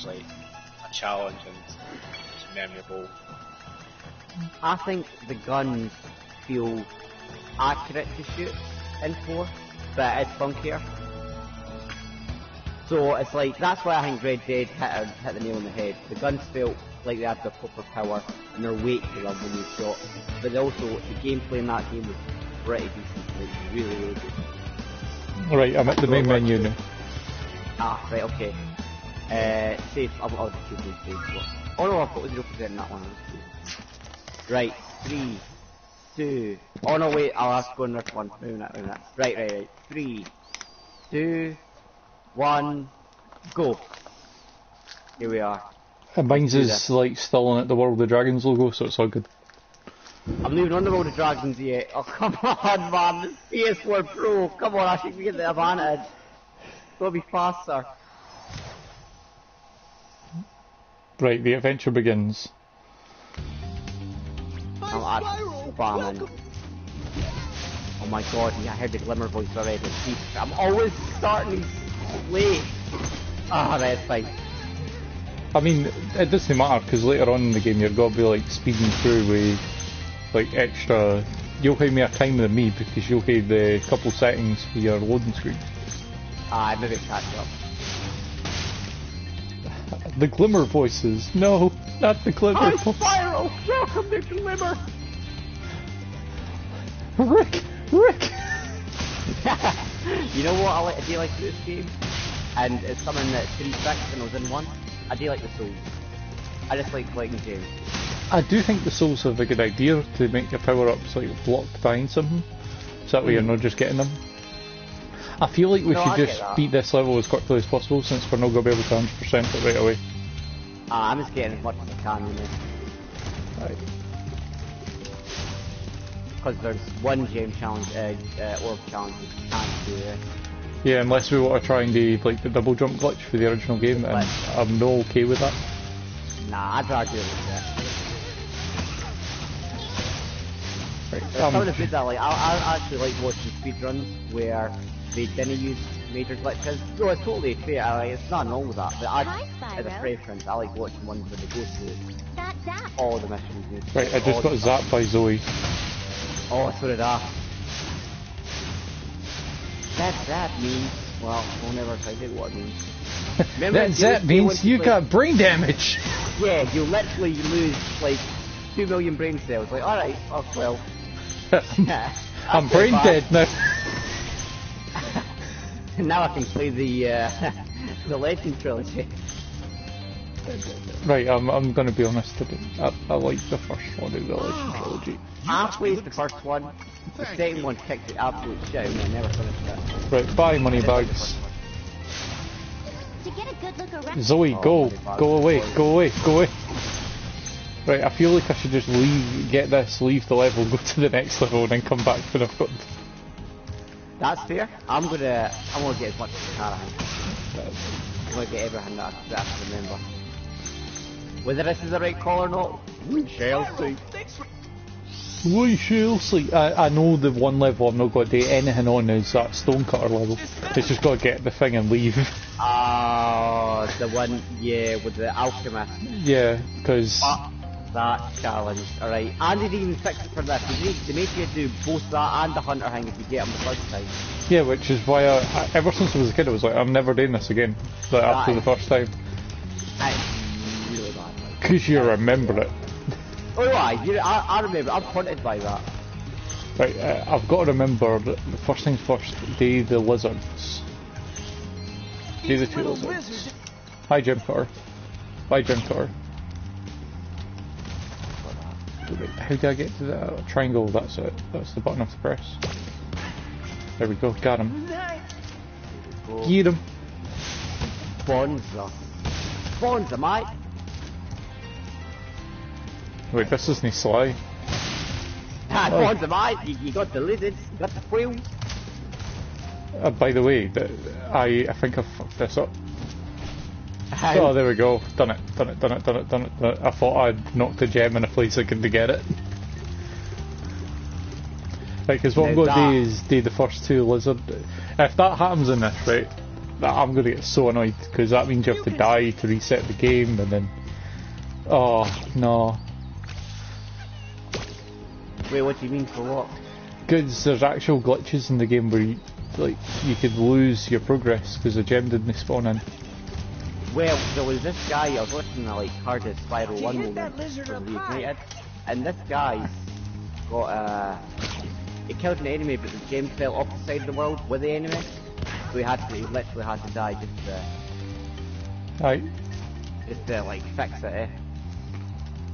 like a challenge and it's memorable. I think the guns feel accurate to shoot in 4, but it's funkier. So it's like, that's why I think Red Dead hit the nail on the head. The guns felt like they had the proper power and their weight to them when you shot. But also, the gameplay in that game was pretty decent, like really, really good. Right, I'm at the main menu now. Ah, right, okay. Safe, I'll just choose safe. Oh no, I've got 0% in that one. Right, 3, 2, oh no wait, I'll have to go in this one. Moving that. Right. 3, 2, 1, go. Here we are. And mine's is like still on at the World of Dragons logo, so it's all good. I'm not even on the World of Dragons yet. Oh come on man, this PS4 Pro, come on, I should be getting the advantage. It'll be faster. Right, the adventure begins. I'm at spamming. Oh my god, yeah, I heard the Glimmer voice already. I'm always starting late. Ah, that's fine. I mean, it doesn't matter, because later on in the game you're going to be like speeding through with like extra... You'll have more time than me, because you'll have the couple settings for your loading screen. Ah, maybe catch up. The Glimmer voices. No, not the Glimmer voices. Spyro! Welcome to Glimmer! Rick! You know what I do like this game? And it's something that 3-6 and I was in 1. I do like the souls. I just like collecting gems. I do think the souls have a good idea to make your power-ups like blocked behind something, so that way you're not just getting them. I feel like we should just beat this level as quickly as possible, since we're not going to be able to 100% it right away. I'm just getting as much as I can, you know. Right. Because there's one gem challenge, orb challenge you can't do it. Yeah, unless we want to try and do like the double jump glitch for the original game, and I'm no okay with that. Nah, I'd rather do it with that. Right, some of the vids I like, I actually like watching speedruns where they didn't use major glitches. No, it's totally fair, it's nothing wrong with that, but as a preference, I like watching ones where they go through all the missions. Right, I just got zapped by Zoe. Oh, so did I. That means, well, we'll never find out what it means. that means you got brain damage! Yeah, you literally lose like 2 million brain cells. Like, alright, oh well. I'm brain dead now. Now I can play the the Legend trilogy. Right, I'm gonna be honest. I like the first one of the Legend trilogy. I played the first one. The second one kicked the absolute shit and I never finished it. Right, bye moneybags. Zoe, go away. Right, I feel like I should just leave the level, go to the next level, and then come back when I've got. That's fair. I'm gonna get as much as I can. I'm gonna get everything that I can remember. Whether this is the right call or not, we shall see. We shall see. I know the one level I'm not going to do anything on is that stonecutter level. It's just got to get the thing and leave. Ah, the one, yeah, with the alchemist. Yeah, because... that challenge, alright. And they didn't even fix it for this. They make you do both that and the hunter thing if you get them the first time. Yeah, which is why ever since I was a kid I was like, I'm never doing this again. Like, after the first time. It's really bad. Because you remember it. Oh, I remember. I'm haunted by that. Right, I've got to remember that the first things first, day the lizards. Day the 2 lizards. Hi, Gem Cutter. Bye, Gem Cutter. How do I get to that triangle? That's it. That's the button I have to press. There we go. Got him. Get him. Bonza, mate. Wait, this isn't Sly. Bonza, mate. You got the lizards. You got the quills. By the way, I think I fucked this up. Oh, there we go. Done it. I thought I'd knocked a gem in a place I couldn't get it. Right, because what I'm going to do is do the first 2 lizard. If that happens in this, right, I'm going to get so annoyed, because that means you have to die to reset the game, and then... Oh, no. Wait, what do you mean for what? Because there's actual glitches in the game where you could lose your progress because the gem didn't spawn in. Well, there was this guy, I was watching the like hardest Spiral 1 moment for Reignited, and this guy got he killed an enemy but the gem fell off the side of the world with the enemy, so he literally had to die just to like fix it,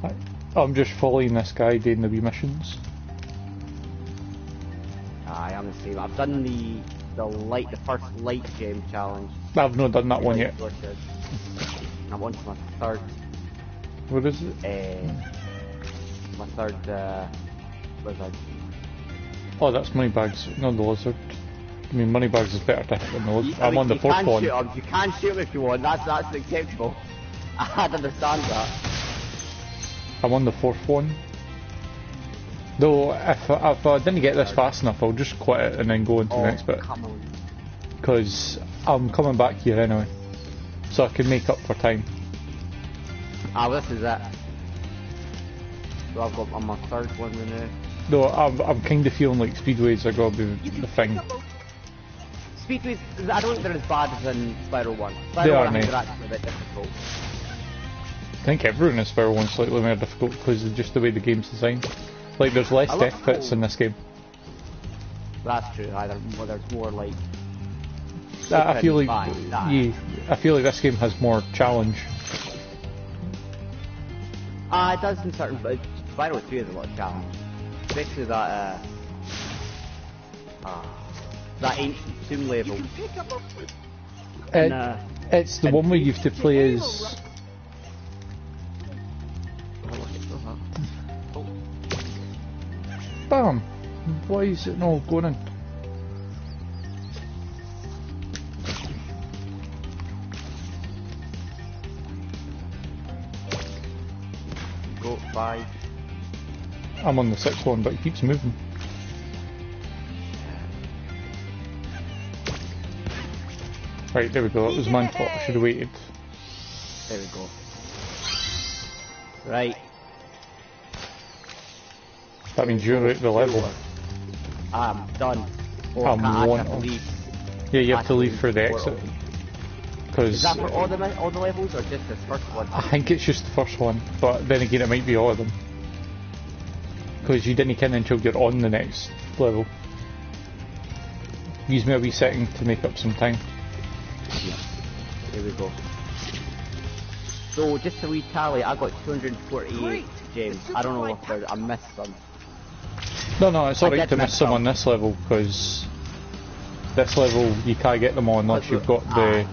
eh? I'm just following this guy doing the wee missions. I am the same. I've done the first light gem challenge. I've not done that one yet. I'm on to my third. What is it? My third lizard. Oh, that's Moneybags, not the lizard. I mean, Moneybags is better to hit than the lizard. I'm on the fourth one. You can shoot him if you want. That's acceptable. I understand that. I'm on the fourth one. Though, if I didn't get this fast enough, I'll just quit it and then go into the next bit. Because I'm coming back here anyway. So I can make up for time. This is it. So I've got on my third one now. Though, I'm kind of feeling like Speedways are going to be the thing. Speedways, I don't think they're as bad as in Spiral 1. Spiral 1 I think they're actually a bit difficult. I think everyone in Spiral 1 is slightly more difficult because of just the way the game's designed. Like, there's less death pits in this game. That's true, there's more like... I feel like this game has more challenge. It does in certain... But Spiral 2 has a lot of challenge. Especially that ancient tomb level. It's the one where you have to play as... Bam! Why is it not going in? Go 5. I'm on the 6th one, but it keeps moving. Right, there we go. It was my fault. I should have waited. There we go. Right. That means you're at the level. I'm done. Oh, I'm I one. have to leave. Yeah, you have to leave for the exit. Because is that for all the levels or just this first one? I think it's just the first one, but then again it might be all of them. Because you didn't get in until you're on the next level. Use me a wee second to make up some time. Yeah. Here we go. So just a wee tally, I got 248 gems. I don't know if I missed some. No, it's alright to miss some on this level, because this level you can't get them all unless you've got the...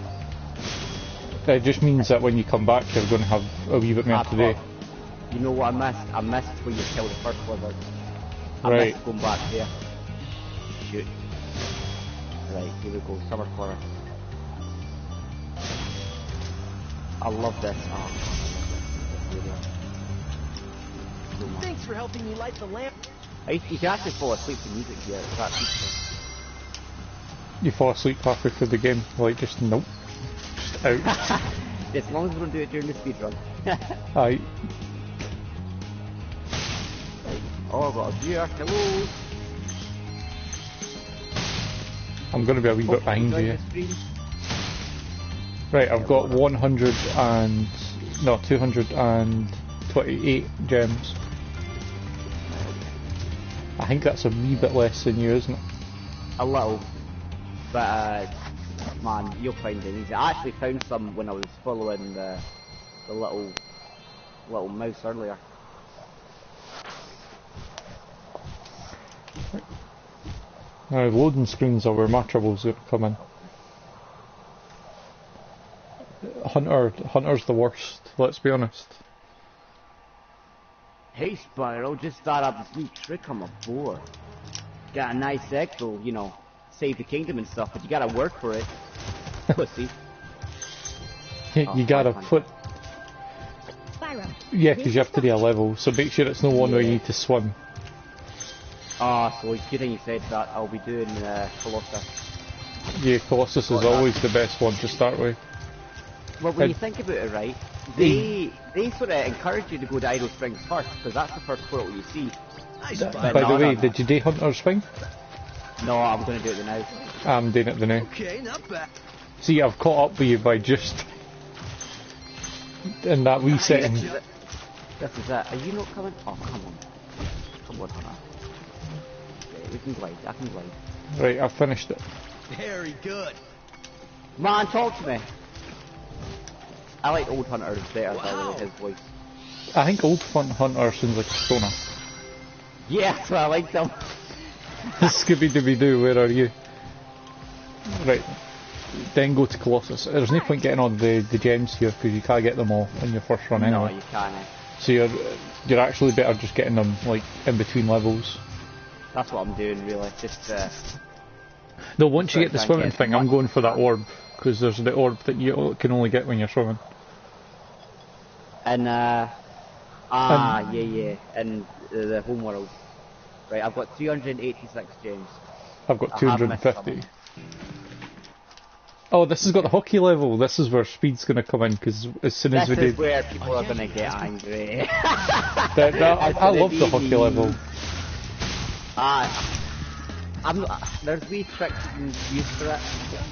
It just means that when you come back you're going to have a wee bit more to do. You know what I missed? I missed when you killed the first lizard. I missed going back there. Shoot. Right, here we go, Summer Forest. I love this. Thanks for helping me light the lamp. You can actually fall asleep to music here. It's that peaceful. You fall asleep halfway through the game, like just nope. Just out. As long as we don't do it during the speedrun. Aye. Oh, I've got a viewer. Hello. I'm going to be a wee bit behind you. Right, I've got 228 gems. I think that's a wee bit less than you, isn't it? A little. But, man, you'll find it easy. I actually found some when I was following the little mouse earlier. Now, loading screens are where my troubles are coming. Hunter's the worst, let's be honest. Hey Spiral, just thought up this new trick on my board. Got a nice echo, you know, save the kingdom and stuff, but you gotta work for it. Pussy. You gotta put... Yeah, because you have to do a level, so make sure it's no one where you need to swim. So it's good thing you said that. I'll be doing Colossus. Yeah, Colossus is always the best one to start with. Well, when you think about it, right, they sort of encourage you to go to Idle Springs first, because that's the first portal you see. By the way, did you day Hunter's thing? No, I'm going to do it now. I'm doing it the now. Okay, not bad. See, I've caught up with you by just in that wee setting. This is it. Are you not coming? Oh, come on. Come on, Hunter. Okay, we can glide. I can glide. Right, I've finished it. Very good. Man, talk to me. I like Old Hunter better than his voice. I think Old Hunter sounds like a stoner. Yeah, that's what I like them. Scooby-Dooby-Doo, where are you? Right, then go to Colossus. There's no point getting on the gems here because you can't get them all in your first run anyway. No, you can't. So you're actually better just getting them like in between levels. That's what I'm doing really. Just No, once you get the swimming thing, I'm going for that orb because there's the orb that you can only get when you're swimming. And in the home world. Right, I've got 386 gems. I've got 250. Oh, this has got the hockey level. This is where speed's going to come in because as soon as we do. This is where people are going to get angry. I love the hockey level. There's wee tricks you can use for it.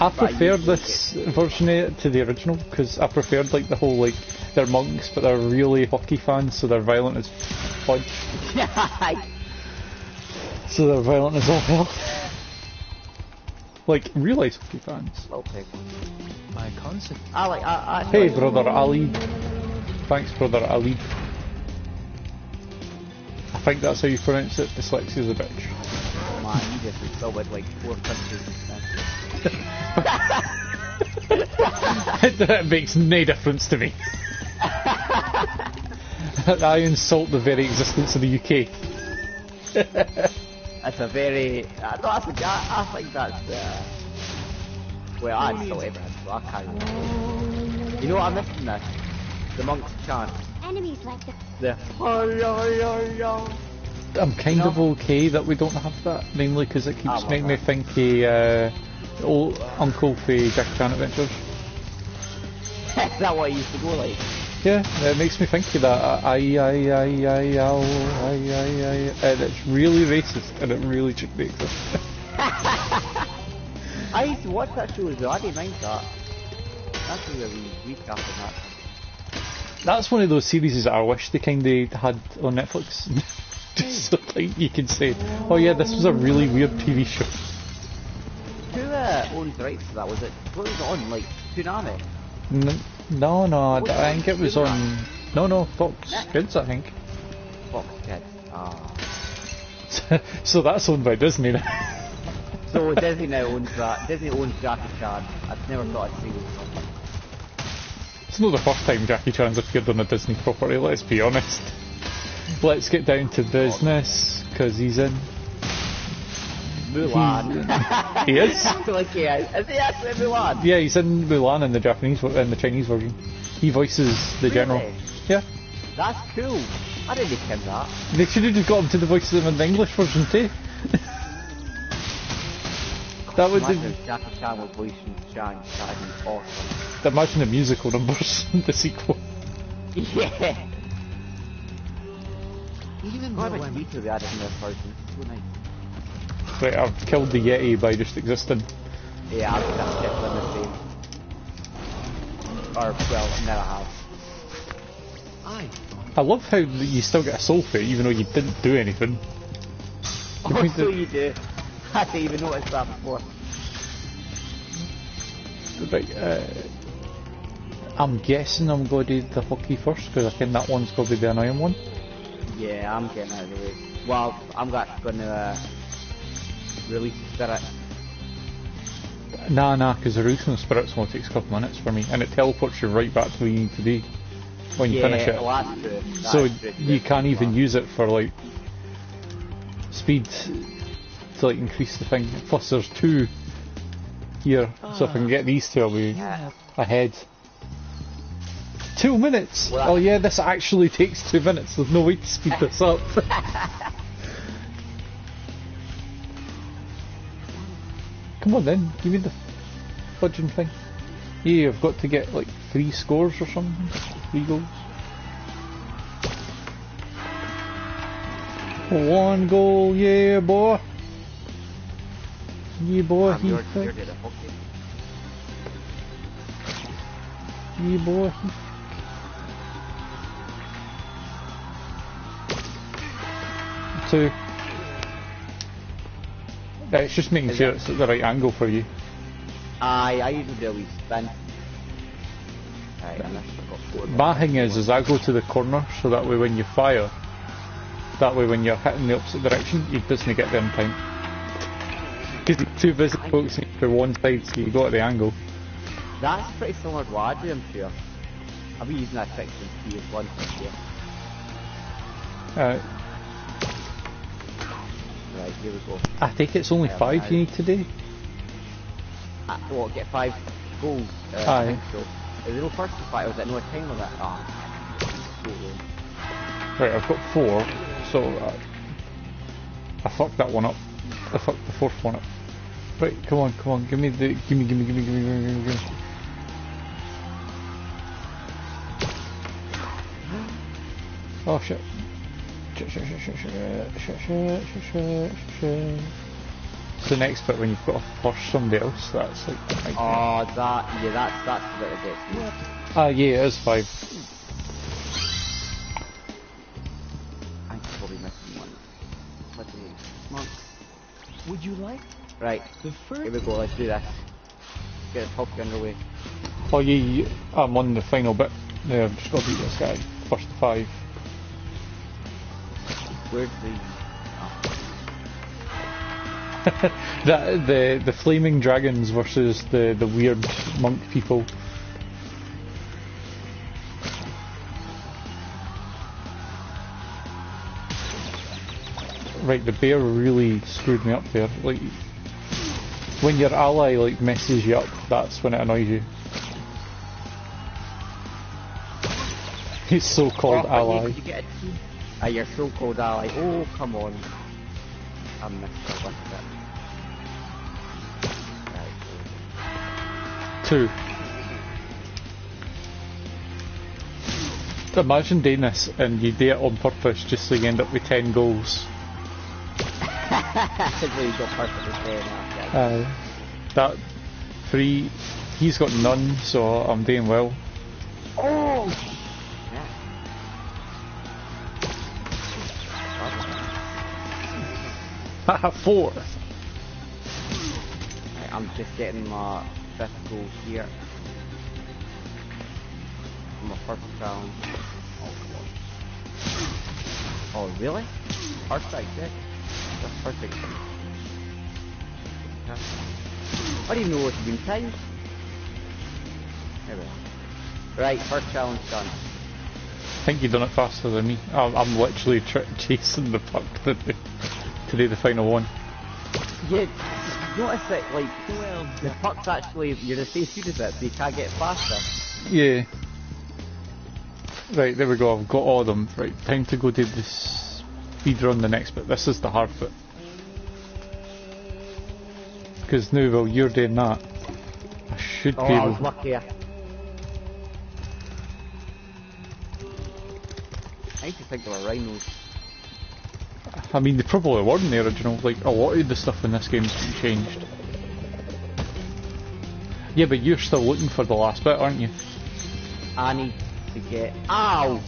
I preferred this version of it to the original because I preferred like the whole like they're monks but they're really hockey fans, so they're violent as fudge. So they're violent as all hell. Like real life hockey fans. My concept. Hey brother Ali. Thanks brother Ali. I think that's how you pronounce it. Dyslexia's a bitch. Man, you just discovered like 4 countries That makes no difference to me. I insult the very existence of the UK. That's a very... I think that's... well, I insult everyone, so I can't remember. You know what I'm missing this? The monk's chant. Enemies like The... I'm kind of okay that we don't have that, mainly because it keeps making me think of old Uncle for Jackie Chan Adventures. Is that what it used to go like? Yeah, it makes me think of that. And it's really racist, and it really should be exist. I used to watch that show as well, I didn't mind that. That's a really weak after that. That's one of those series that I wish they kind of had on Netflix. Just so like you can say, oh yeah, this was a really weird TV show. Who owns the rights to that? Was it? What was it on? Like Toonami? No, I think it was on. No, Fox Kids, I think. Fox Kids. Ah. So that's owned by Disney now. So Disney now owns that. Disney owns Jackie Chan. I've never thought I'd see this. It's not the first time Jackie Chan's appeared on a Disney property, let's be honest. Let's get down to business, because he's in... Mulan. He is? I feel like he is. Is he actually Mulan? Yeah, he's in Mulan in the Chinese version. He voices the general. Yeah. That's cool. I didn't think that. They should have just got him to voice them in the English version too. That would imagine if Jackie Chan was voicing Shang, that'd be awesome. Imagine the musical numbers in the sequel. Yeah. Even How though much I'm detail they added in this version? So nice. Right, I've killed the Yeti by just existing. Yeah, I've kept them the same. Or, well, never have. I love how you still get a soul for it even though you didn't do anything. Oh, so you do. I didn't even notice that before. Right, I'm guessing I'm going to do the hockey first because I think that one's going to be the annoying one. Yeah, I'm getting out of the way. Well, I'm actually going to release the spirit. Nah, because the releasing the spirits only takes a couple minutes for me, and it teleports you right back to where you need to be when you finish it. Well, that's true. So you can't even use it for like speed to like increase the thing. Plus, there's 2 here, so if I can get these 2, I'll be ahead. 2 minutes! Well, oh yeah, this actually takes 2 minutes. There's no way to speed this up. Come Come on then, give me the fudging thing. Yeah, I've got to get like 3 scores or something. 3 goals. 1 goal, yeah boy. Yeah boy, he thick. Yeah boy, he 2. It's just making sure it's at the right angle for you. Aye, I usually do a wee spin. Right, and I got 4. My thing is I go to the corner so that way when you fire, that way when you're hitting the opposite direction, he doesn't get there in time. Because you're too busy focusing for one side, so you go at the angle. That's pretty similar to what I do, I'm sure. I'll be using that trick since PS1 here. Right, here we go. I think it's only 5 you need to do. What, get 5 goals? Aye. I think so. Is it no first to 5 or is it no a time limit? Right, I've got 4, so I fucked that one up. I fucked the 4th one up. Right, come on, give me. Oh shit. It's the next bit when you've got to force somebody else, that's like... Oh, that's the bit that gets me. Ah, yeah, it is 5. I think probably missing one. Come on. Would you like Right, the first? here we go, let's do this. Get the hockey underway. Oh yeah, I'm on the final bit. Yeah, I've just got to beat this guy. First to 5. Where's the flaming dragons versus the weird monk people. Right, the bear really screwed me up there. Like, when your ally like messes you up, that's when it annoys you. His so-called ally. You get your so-called ally. Oh, come on. I missed it with it. Right. 2. Imagine doing this and you do it on purpose just so you end up with 10 goals. So you got perfectly 10 That 3, he's got none, so I'm doing well. Oh! Haha, 4. Right, I'm just getting my 5th goal here. My first round. Oh, come on. Oh, really? Perfect, eh? That's perfect. I didn't know what had been timed. There we are. Right, first challenge done. I think you've done it faster than me. I'm literally chasing the puck to do the final one. Yeah, notice that, like, the puck's actually, you're the same speed as it, but you can't get faster. Yeah. Right, there we go, I've got all of them. Right, time to go do this speed run the next bit. This is the hard bit. Because now, while you're doing that, I should be I able... was lucky. I need to think of a rhinos. I mean, they probably were in the original. Like, a lot of the stuff in this game's been changed. Yeah, but you're still looking for the last bit, aren't you? I need to get... Ow!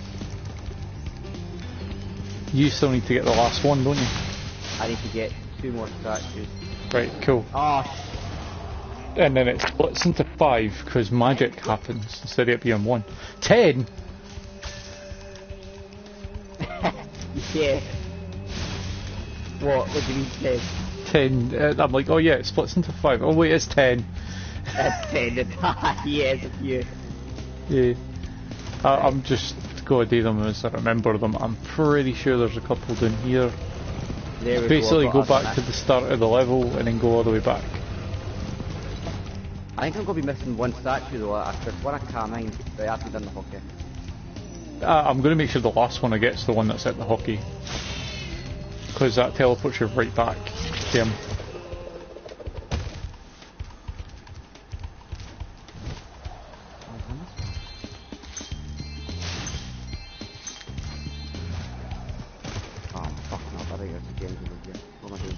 You still need to get the last one, don't you? I need to get 2 more statues. Right, cool. Oh, And then it splits into 5 because magic happens instead of it being 1. 10! yeah. What do you mean 10? 10. I'm like, oh yeah, it splits into 5. Oh wait, it's 10. That's 10. Yes, it's you. Yeah. I'm just going to do them as I remember them. I'm pretty sure there's a couple down here. There we Basically go back back to the start of the level and then go all the way back. I think I'm going to be missing 1 statue though. There's one I can't mind, but I haven't done the hockey. I'm going to make sure the last one I get's the one that's at the hockey. Because that teleports you right back to him. gems over here. What am I doing?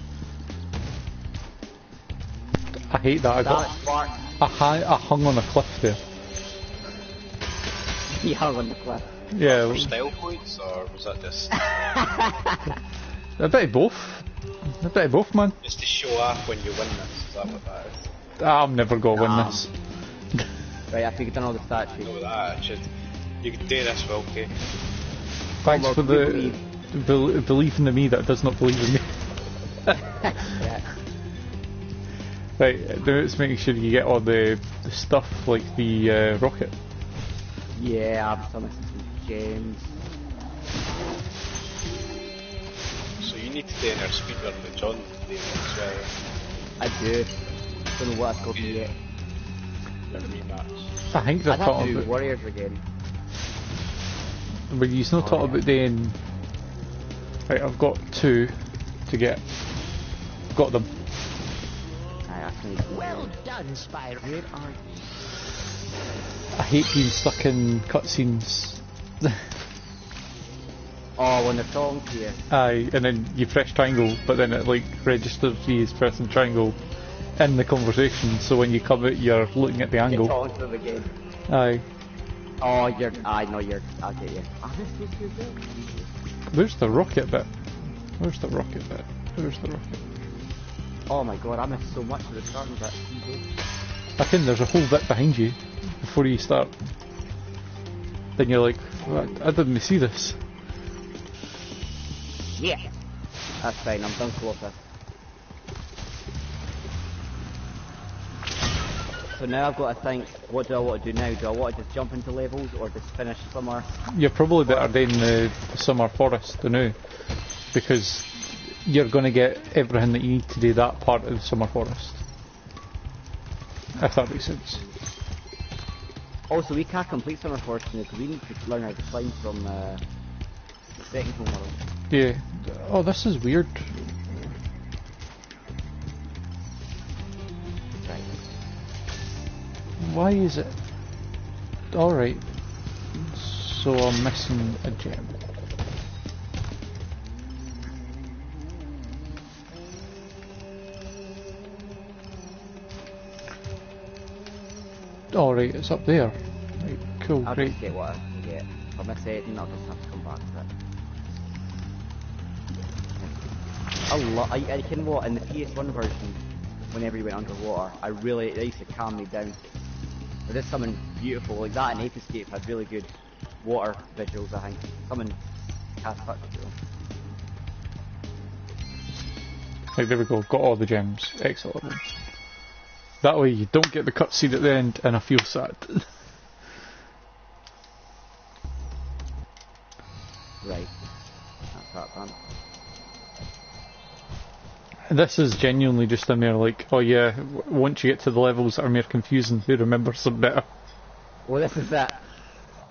I hate that. I hung on a cliff there. You hung on the cliff. Yeah. For style points, or was that just... A bit of both. A bit of both, man. Just to show off when you win this, is that what that is? I'm never gonna win this. Right, I think you've done all the stats. No, that should... You can do this, Wilkie. Thanks for the belief in me that does not believe in me. Yeah. Right, now it's making sure you get all the stuff like the rocket. Yeah, I'm still missing some gems. So you need to do your speedrun with John today as well. I do. Don't know what I've got yet. The rematch. I think they're I'd have to talking do about... Warriors again. But you're not talking about doing... Right, I've got 2 to get. Got them. Well done, Spyro. Where are you? I hate being stuck in cutscenes. Oh, when they're talking to you. Aye, and then you press triangle, but then it like registers you as pressing triangle in the conversation, so when you come out you're looking at the angle. You're talking to them again. Aye. Oh, I get you. This is good. Where's the rocket bit? Where's the rocket bit? Where's the rocket? Oh my god, I missed so much of the starting bit. I think there's a whole bit behind you before you start. Then you're like, "What? I didn't see this." Yeah. That's fine, I'm done closer. So now I've got to think, what do I want to do now? Do I want to just jump into levels or just finish summer? You're probably better doing the summer forest than now, because you're going to get everything that you need to do that part of the summer forest. If that makes sense. Also, we can't complete summer forest now because we need to learn how to climb from the second home world. Yeah. Oh, this is weird. Right. Why is it? Alright. So I'm missing a gem. Alright, it's up there. Right, cool, I'll great. just get what I can get. If I miss anything, I'll just have to come back to it. I can what, in the PS1 version, whenever you went underwater, it used to calm me down. There is something beautiful, like that in Ape Escape had really good water visuals, I think. Something cast touch to them. Right, there we go, got all the gems. Excellent. That way you don't get the cutscene at the end and I feel sad. Right. That's that done. This is genuinely just a mere like, oh yeah, once you get to the levels that are more confusing, who remembers them better? Well, this is it.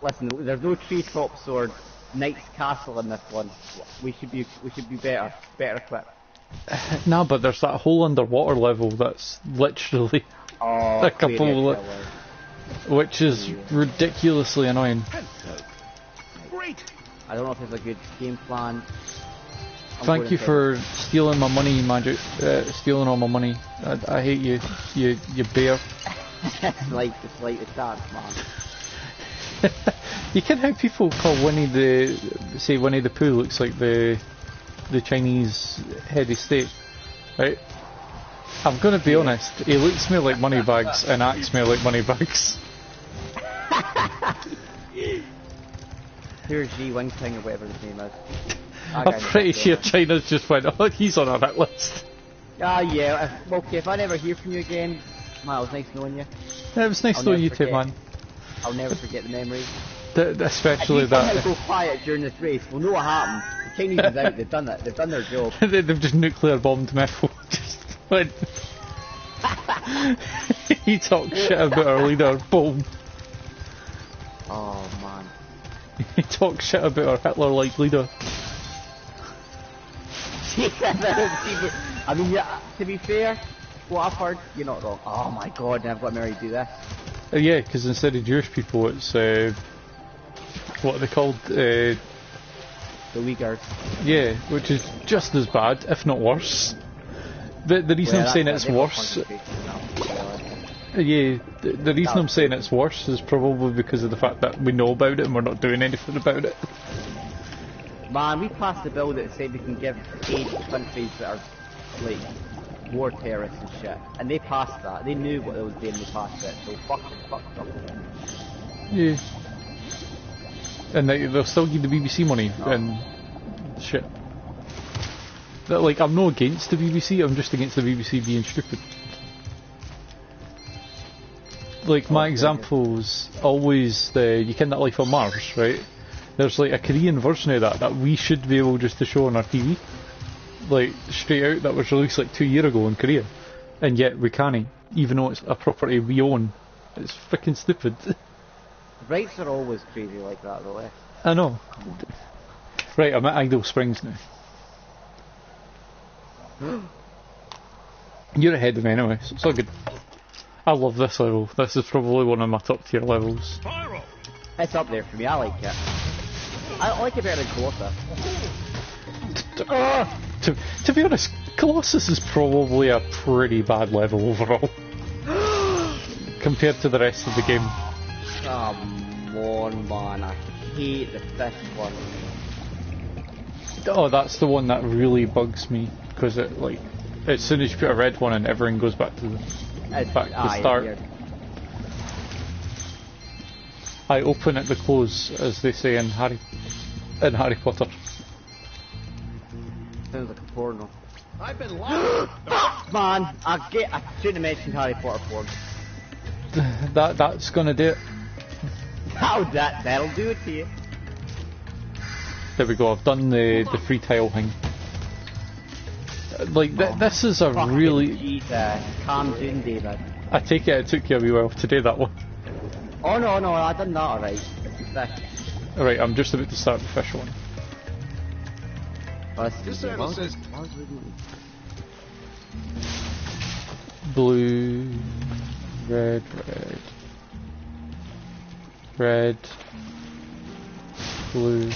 Listen, there's no treetops or Knight's Castle in this one. We should be better equipped. Nah, but there's that whole underwater level that's literally a couple, which is ridiculously annoying. Great. I don't know if there's a good game plan. Thank you for stealing my money, Magic. Stealing all my money. I hate you, you bear. It's like the dance, man. You can have people call Winnie the Pooh looks like the Chinese head of state, right? I'm gonna be honest, he looks more like Moneybags and acts more like Moneybags. Here's G Wing King or whatever his name is. I'm pretty sure China's just went, oh, he's on our hit list. Ah, yeah. Okay, if I never hear from you again, man, it was nice knowing you. Yeah, it was nice knowing you too, man. I'll never forget the memories. Especially that. If you go quiet during this race, we'll know what happened. The Chinese is out, they've done it, they've done their job. They've just nuclear bombed Mepho. Just went. He talked shit about our leader, boom. Oh, man. He talked shit about our Hitler-like leader. I mean, yeah, to be fair, what I've heard, you're not wrong. Oh my god, now I've got Mary to do this. Yeah, because instead of Jewish people, it's what are they called? The Uyghurs. Yeah, which is just as bad, if not worse. The reason I'm saying it's worse... Yeah, the reason I'm saying it's worse is probably because of the fact that we know about it and we're not doing anything about it. Man, we passed a bill that said we can give aid to countries that are, like, war terrorists and shit. And they passed that. They knew what they was doing, they passed it. So fuck them. Yeah. And they'll still give the BBC money and shit. Like, I'm not against the BBC, I'm just against the BBC being stupid. Like, my example's always the You Ken That Life on Mars, right? There's like a Korean version of that we should be able just to show on our TV. Like, straight out, that was released like 2 years ago in Korea. And yet we can't, even though it's a property we own. It's freaking stupid. Rights are always crazy like that though, eh? I know. Right, I'm at Idle Springs now. You're ahead of me anyway, so it's all good. I love this level. This is probably one of my top tier levels. It's up there for me, I like it. I like it better than Colossus. To be honest, Colossus is probably a pretty bad level overall. Compared to the rest of the game. Come on, man, I hate the fish one. Oh, that's the one that really bugs me, because it, like, as soon as you put a red one in, everything goes back to the start. Yeah. I open at the close, as they say in Harry Potter. Sounds like a porno. I've been lost. Fuck, man! I shouldn't have mentioned Harry Potter porn. That's gonna do it. That'll do it to you. There we go, I've done the free tile thing. Like, this is a really... Jesus, calm down, David. I take it took you a wee while to do that one. Oh no, I done that alright. It's the fish. Alright, I'm just about to start the fish one. Oh, this is blue, red, blue.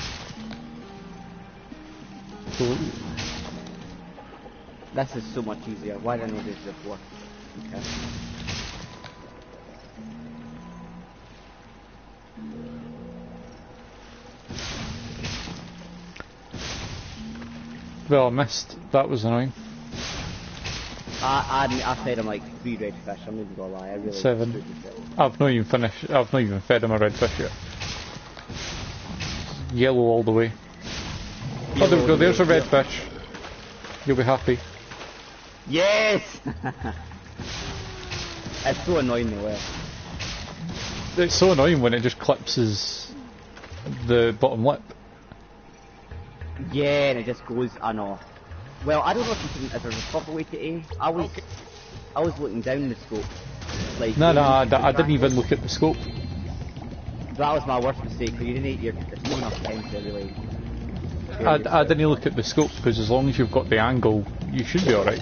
This is so much easier. Why didn't I do this before? Okay. Well, I missed. That was annoying. I fed him like 3 red fish. I'm not even gonna lie. I really 7. I've not even finished. I've not even fed him a red fish yet. Yellow all the way. Oh, there we go. There's a red fish. You'll be happy. Yes! It's so annoying the way. It's so annoying when it just clips the bottom lip. Yeah, and it just goes, I know. Well, I don't know if you can, if there's a proper way to aim. I was looking down the scope. Like, No, I didn't even look at the scope. That was my worst mistake, because you didn't, there's not enough time to really... I didn't look at the scope, because as long as you've got the angle, you should be alright.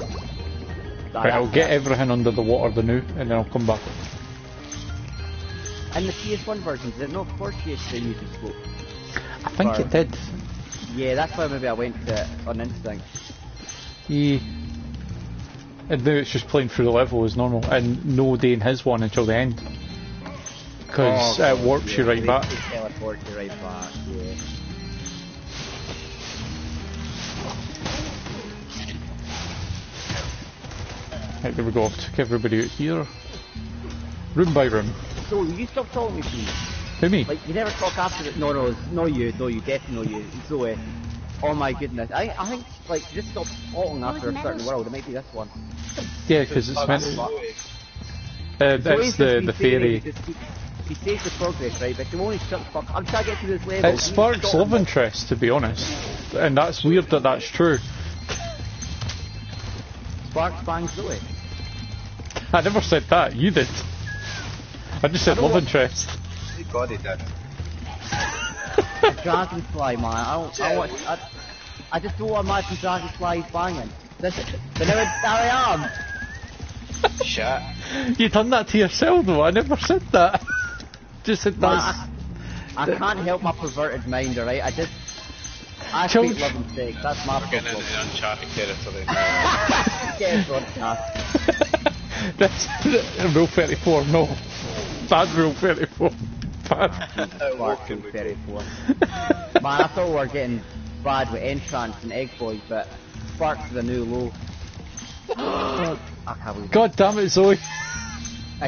Right, I'll get everything under the water the new, and then I'll come back. And the PS1 version, did it not force you to use the scope? I think it did. Yeah, that's why maybe I went to it on instinct. Yeah. And now it's just playing through the level as normal, and no doing his one until the end. Because it warps you right back. It teleports you right back, yeah. Right, there we go, I've took everybody out here. Room by room. So, you stop talking to me. Who, me? Like, you never talk after it. No, you, definitely you. Zoe. Oh my goodness. I think, like, just stop talking after a certain world. It might be this one. Yeah, because it's meant to... it's the fairy. He saves the progress, right? But you only shut the fuck. I'm trying to get to this level. It sparks love interest, to be honest. And that's weird that that's true. Sparks bangs Zoe. I never said that, you did. I just said love interest. God, he did. A dragonfly, man. I just don't want to imagine dragonflies banging. But now I am. Shit. You done that to yourself though, I never said that. Just said that. I can't help my perverted mind, alright? I I speak love and steak, that's my We're getting problem. into uncharted territory now. Get broadcast. That's Rule 34, no. Bad Rule 34. Bad. What can we do? 34. Man, I thought we were getting bad with Entrance and Egg Boy, but Sparks is a new low. I can't believe it. God damn it, Zoe.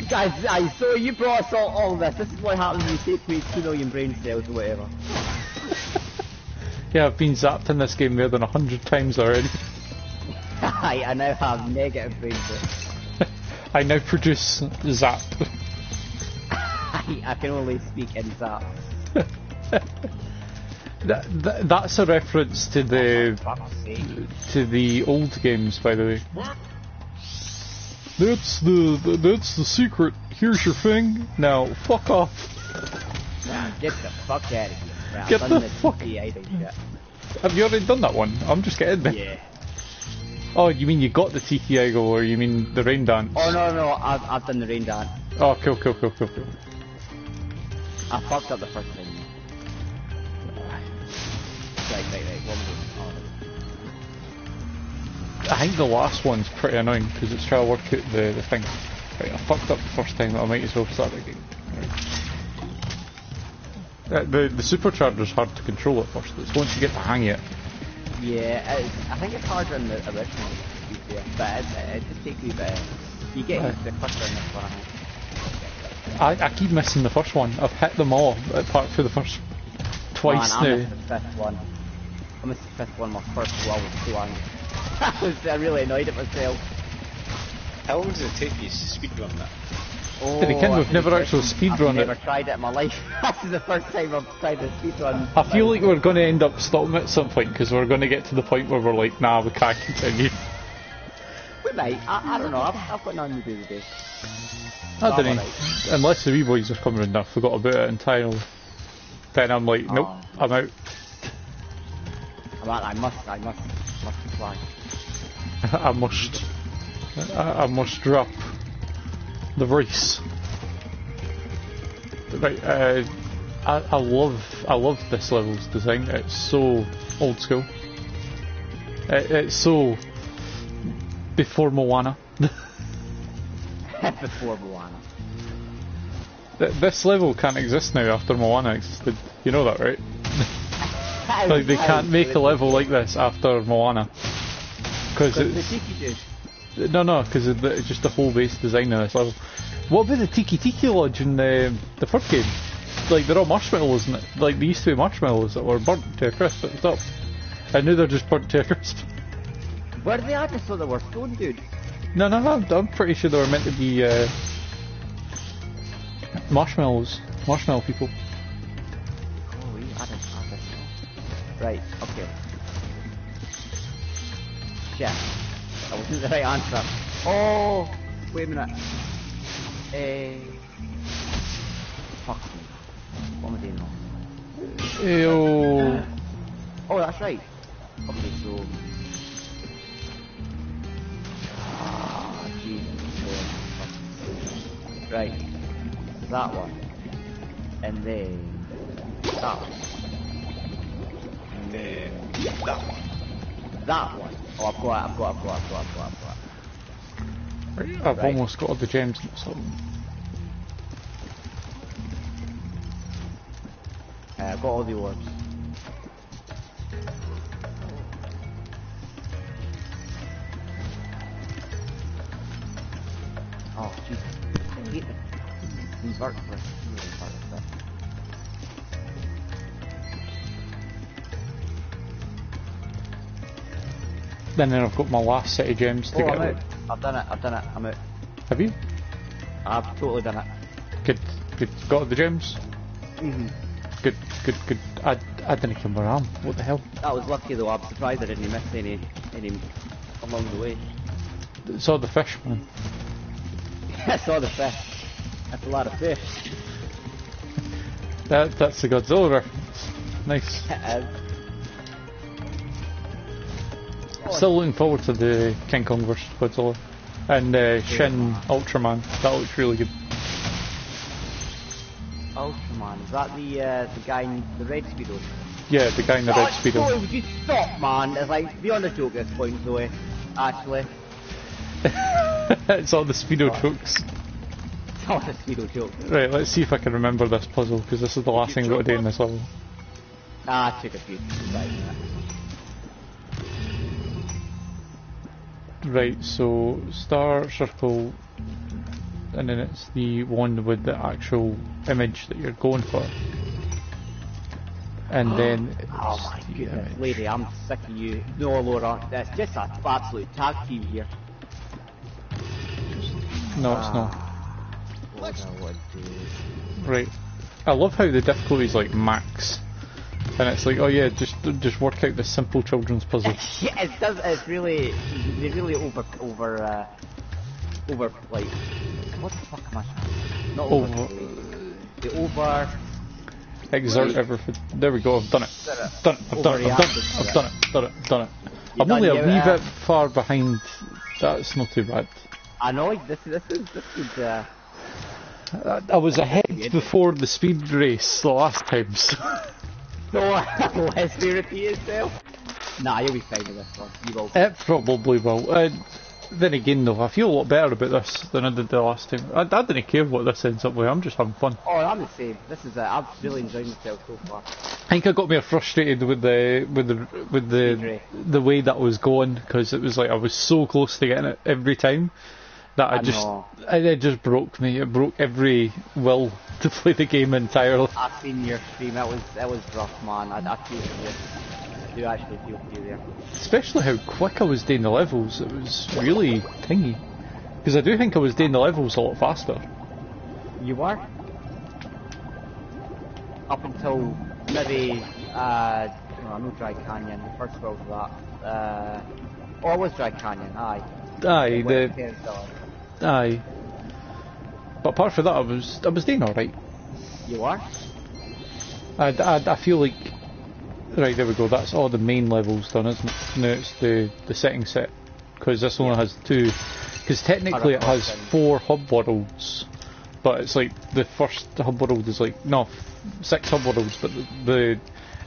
Guys, so you brought us all this. This is what happens when you take me 2 million brain cells or whatever. Yeah, I've been zapped in this game more than 100 times already. I now have negative brain cells. I now produce zap. I can only speak in Zap. That's a reference to the old games, by the way. That's the secret. Here's your thing. Now fuck off. Nah, get the fuck out of here. Nah, Get I've the done fuck- TT idol shit. Have you already done that one? I'm just getting there. Yeah. Oh, you mean you got the TT Idol, or you mean the rain dance? Oh no, I've done the rain dance. Oh, cool. I fucked up the first time. Right. One more. I think the last one's pretty annoying because it's trying to work out the thing. Right, I fucked up the first time, but I might as well start again. Right. The supercharger's hard to control at first. It's once you get the hang of it. Yeah, I think it's harder in the original, but it just takes me a bit. You get used to the cluster in this one. I keep missing the first one. I've hit them all apart from the first twice Man, I now. missed the fifth one. I missed the fifth one, my first two, I was too angry. I really annoyed at myself. How long does it take you to speedrun that? Oh, But again, we've never actually I've speedrun never it. tried it in my life. This is the first time I've tried a speedrun. I feel like we're going to end up stopping at some point because we're going to get to the point where we're like, nah, we can't continue. We might. I don't know. I've got nothing to do today. I don't know. Alright. Unless the wee boys are coming round, I forgot about it entirely. Then I'm like, nope, Oh. I'm out. I must fly. I must drop the race. Right, I love this level's design. It's so old school. It's so before Moana. Before Moana. This level can't exist now after Moana existed. You know that, right? Like they can't make a level like this after Moana. Because the it's... Tiki dude. No, because it's just the whole base design of this level. What about the Tiki Lodge in the first game? Like, they're all marshmallows, isn't it? Like, they used to be marshmallows that were burnt to a crisp at the top. And now they're just burnt to a crisp. Where did they add this so they were stone, dude? No, I'm pretty sure they were meant to be marshmallows. Marshmallow people. Oh, I didn't add this. Right, okay. Yeah. That wasn't the right answer. Oh, wait a minute. Fuck me. What am I doing wrong? Ew. Oh, that's right. Okay, so... Jesus. Right. That one. And then... that one. And then that one. That one. Oh, I've got it. I've almost got all the gems in this level. I've got all the orbs. Oh, Jesus. I hate it. Invert this. Then I've got my last set of gems to Oh, get I'm out. out. I've done it. I'm out. Have you? I've totally done it. Good. Got all the gems? Mm-hmm. Good. I didn't come where I am. What the hell? That was lucky though. I'm surprised I didn't miss any along the way. Saw the fish, man. I saw the fish. That's a lot of fish. That's the Godzilla reference. Nice. Still looking forward to the King Kong vs Godzilla and Shin Ultraman. That looks really good. Ultraman, is that the guy in the red speedo? Yeah, the guy in the red speedo. Zoe, would you stop, man? It's like, beyond a joke at this point, Zoe. Actually. It's all the speedo jokes. It's all the speedo joke. Right, let's see if I can remember this puzzle, because this is the last thing I've got to do in this level. Ah, I took a few. Right, so star, circle, and then it's the one with the actual image that you're going for. And then it's oh my goodness, lady, I'm sick of you. No, Laura, that's just an absolute tag team here. No, it's not. What do? Right. I love how the difficulty is like max. And it's like, oh yeah, just work out this simple children's puzzle. Yeah, it does. It's really, they really over like, what the fuck am I saying? Not over. They over. Exert everything. There we go. I've done it. I've done it. I'm only a wee bit far behind. That's not too bad. I know. This is. I was ahead before the speed race the last time. So. No, let's be repeat yourself. Nah, you'll be fine with this one. You will. It probably will. Then again though, I feel a lot better about this than I did the last time. I didn't care what this ends up with, I'm just having fun. Oh, I'm the same. This is I'm really enjoying myself so far. I think I got me frustrated with the way that was going, because it was like I was so close to getting it every time that it just broke me. It broke every will to play the game entirely. I've seen your stream. It was rough, man. I feel for you. I do actually feel for you there. Especially how quick I was doing the levels. It was really tingy. Because I do think I was doing the levels a lot faster. You were? Up until maybe no Dry Canyon. The first world of that. Oh, it was Dry Canyon. Aye. Aye. But apart from that, I was doing alright. You are? I feel like... Right, there we go, that's all the main levels done, isn't it? Now it's the setting set. Because this only has 2. Because technically it has 4 hub worlds. But it's like, the first hub world is like... No, 6 hub worlds, but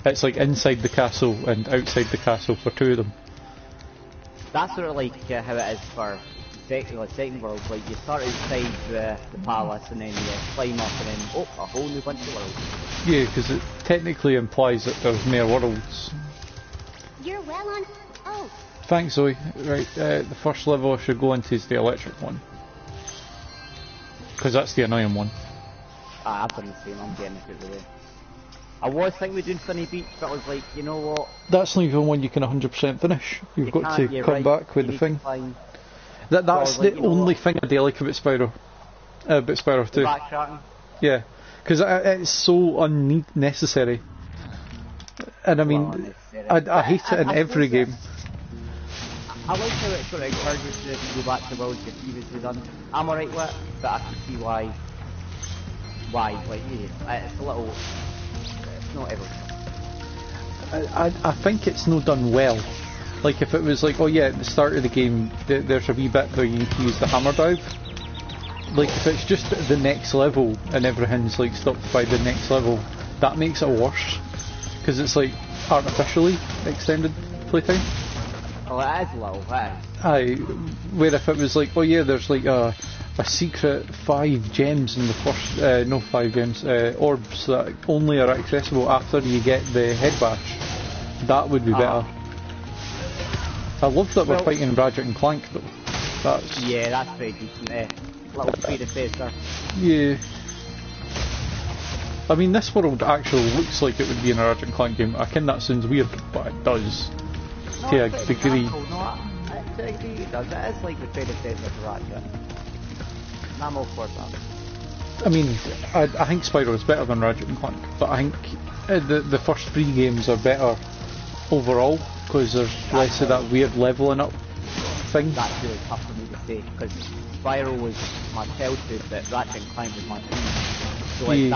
it's like inside the castle and outside the castle for 2 of them. That's sort of like how it is for... second world, like you start outside the palace and then you climb up and then a whole new bunch of worlds. Yeah, because it technically implies that there's more worlds. You're well on. Oh. Thanks, Zoe. Right, the first level I should go into is the electric one. Because that's the annoying one. I've done the same, I'm getting it out of the way. I was thinking we're doing Sunny Beach, but I was like, you know what? That's not even one you can 100% finish. You've got to come back with the thing. That's the only thing I do like about Spyro. About Spyro 2. Backtracking? Yeah, because it's so unnecessary. And I mean, I hate it in every game. I like how it sort of encourages you to go back to worlds you've previously done. I'm alright with it, but I can see why, like, yeah, it's a little, it's not everything. I think it's not done well. Like if it was like, oh yeah, at the start of the game there's a wee bit where you need to use the hammer dive. Like if it's just the next level and everything's like stopped by the next level, that makes it worse. Because it's like artificially extended playtime. Oh, it is low, Aye, where if it was like, oh yeah, there's like a secret 5 gems in the first, no 5 gems, orbs that only are accessible after you get the head bash. That would be better. I love that we're fighting Ratchet and Clank though. Yeah, that's very decent. Little predecessor. Yeah. I mean, this world actually looks like it would be in a Ratchet and Clank game. I ken that sounds weird, but it does. To a degree. To a degree it does. It is like the predecessor to Ratchet. And I'm all for that. I mean, I think Spyro is better than Ratchet and Clank, but I think the first 3 games are better overall. Because there's less of that weird levelling up thing. That's really tough for me to say, because Spyro was my childhood, but Ratchet and Clank was my teen. So like,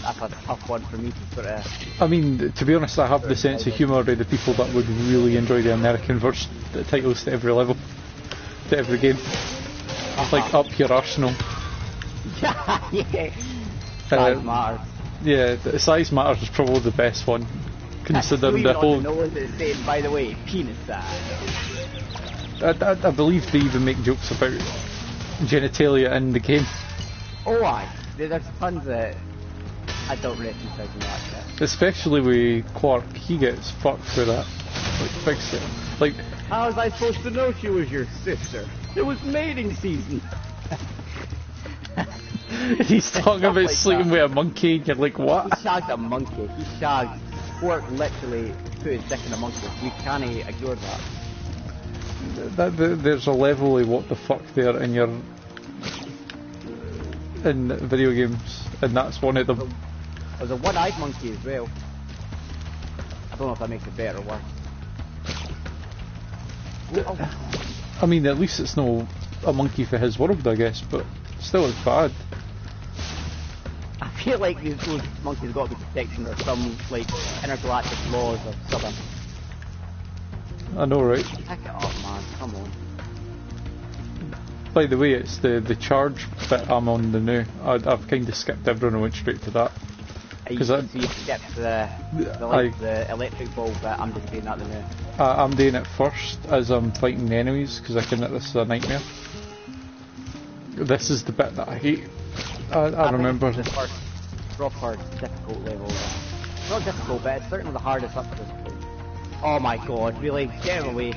that's a tough one for me to sort of... I mean, to be honest, I have the sense of humour of the people that would really enjoy the American version, the titles to every level, to every game. Like, up your arsenal. Yeah. Size matters. Yeah, the size matters is probably the best one, considering the whole. Saying, by the way, penis size. I believe they even make jokes about genitalia in the game. Oh, there's tons of adult references in that shit. Especially with Clark, he gets fucked for that. Like, fix it. Like, how was I supposed to know she was your sister? It was mating season. he's talking about like sleeping that. with a monkey, and you're like, what? He shagged a monkey. He shagged. Quark literally put his dick in a monkey. You can't ignore that. There's a level of what the fuck there in video games, and that's one of them. There's a one-eyed monkey as well. I don't know if that makes it better or worse. I mean, at least it's no a monkey for his world, I guess, but still it's bad. I feel like those monkeys got to be protected under some like intergalactic laws or something. I know, right? Pick it up, man. Come on. By the way, it's the charge bit I'm on the new. I've kind of skipped everyone and went straight to that. So you skipped the electric ball bit. I'm just doing that the new. I'm doing it first as I'm fighting the enemies because I can. This is a nightmare. This is the bit that I hate. I remember. The first proper difficult level. Not difficult, but it's certainly the hardest up to this point. Oh my god, really? Get him away.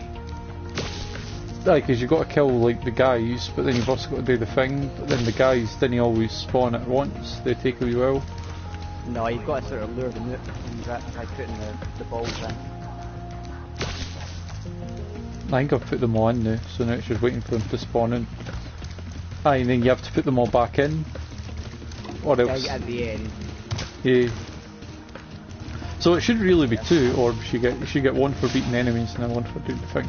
Because you got to kill like the guys, but then you've also got to do the thing. But then the guys didn't always spawn at once. They take a wee while. No, you've got to sort of lure them out by putting the balls in. I think I've put them all in now, so now it's just waiting for them to spawn in. And then you have to put them all back in, or else. At the end. Yeah. So it should really be 2 orbs. You should get 1 for beating enemies and then 1 for doing the thing.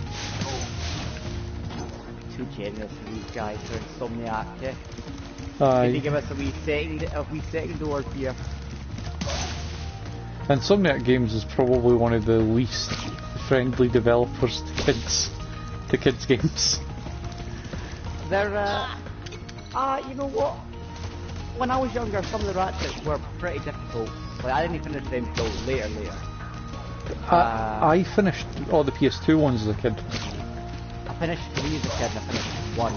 Too generous for these guys. They're insomniac, yeah. Aye. Can you give us a wee second orb here? Insomniac Games is probably one of the least friendly developers to kids games. They're you know what? When I was younger, some of the Ratchets were pretty difficult. Like I didn't finish them till later. I finished all the PS2 ones as a kid. I finished 3 as a kid and I finished 1.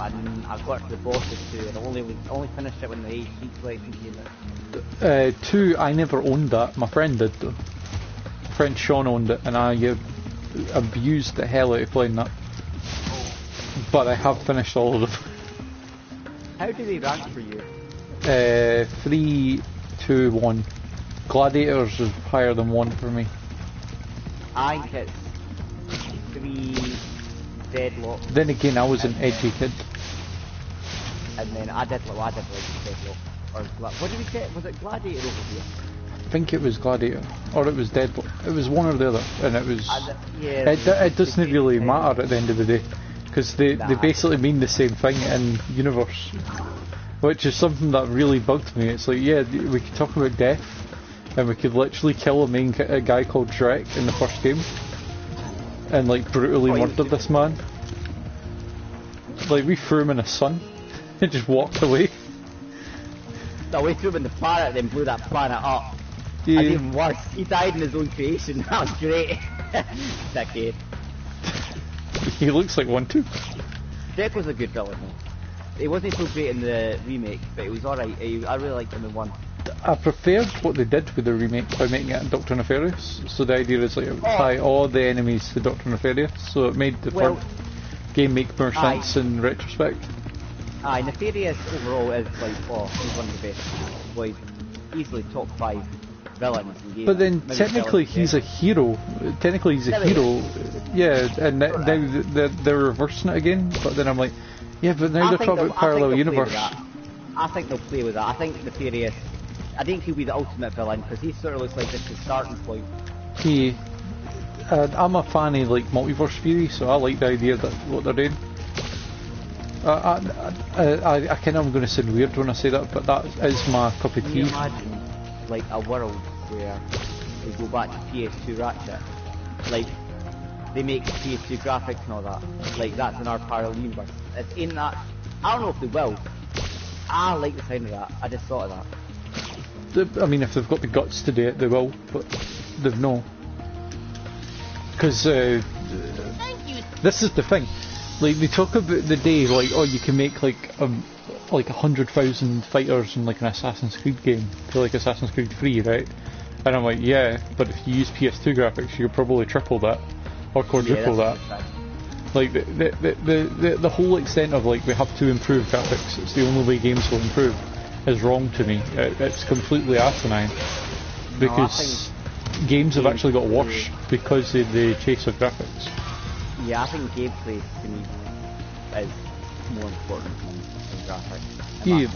And I got to the bosses too, and I only finished it when the HD collection came out. 2, I never owned that. My friend did though. My friend Sean owned it, and I abused the hell out of playing that. But I have finished all of them. How do they rank for you? 3, 2, 1. Gladiators is higher than 1 for me. I think it's 3 Deadlock. Then again, I was an edgy kid. And then I did like Deadlock. Or what did we say? Was it Gladiator over here? I think it was Gladiator, or it was Deadlock. It was one or the other, and it was. Yeah, it doesn't really matter at the end of the day, because they basically mean the same thing in universe, which is something that really bugged me. It's like, yeah, we could talk about death, and we could literally kill a guy called Shrek in the first game, and like brutally murder this man. Like we threw him in a sun, and just walked away. No, we threw him in the planet, then blew that planet up. Yeah. And even worse, he died in his own creation. That was great. That kid. He looks like one too. Shrek was a good villain though. He wasn't so great in the remake, but he was alright. I really liked him in 1. I preferred what they did with the remake by making it Dr. Nefarious. So the idea is like tie all the enemies to Dr. Nefarious, so it made the third game make more sense in retrospect. Aye, Nefarious overall is like, he's one of the best. Like, easily top 5 villains in games. But then technically he's a hero. Technically he's a hero. Yeah, and now they're reversing it again. But then I'm like, yeah, but now they're talking about parallel universe. I think they'll play with that. I think Nefarious, I think he'll be the ultimate villain because he sort of looks like this is the starting point. I'm a fan of like multiverse theory, so I like the idea that what they're doing. I kind of am going to sound weird when I say that, but that is my cup of tea. Can you imagine like a world where we go back to PS2 Ratchet, like they make PS2 graphics and all that, like that's in our parallel universe. It's in that. I don't know if they will. I like the sound of that. I just thought of that. I mean, if they've got the guts to do it, they will, but they've no. Because this is the thing. Like, they talk about the day, like, oh, you can make like 100,000 fighters in like an Assassin's Creed game for like Assassin's Creed 3, right? And I'm like, yeah, but if you use PS2 graphics, you could probably triple that or quadruple that. Like the whole extent of like we have to improve graphics. It's the only way games will improve. Is wrong to me. It's completely asinine because games have actually got worse because of the chase of graphics. Yeah, I think gameplay to me is more important than graphics. Yeah,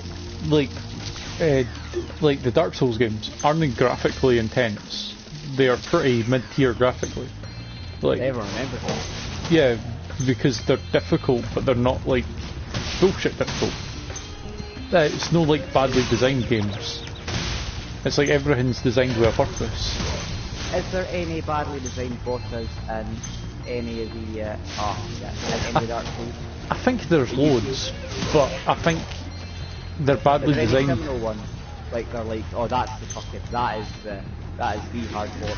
like the Dark Souls games aren't graphically intense. They are pretty mid-tier graphically. Like, never remember that. Yeah, because they're difficult, but they're not like bullshit difficult. It's no like badly designed games. It's like everything's designed with a purpose. Is there any badly designed bosses in any of the in any of Dark Souls? I think there's loads, but I think they're badly designed. Any criminal ones, like they're like, oh, that's the fucking that is the hard boss.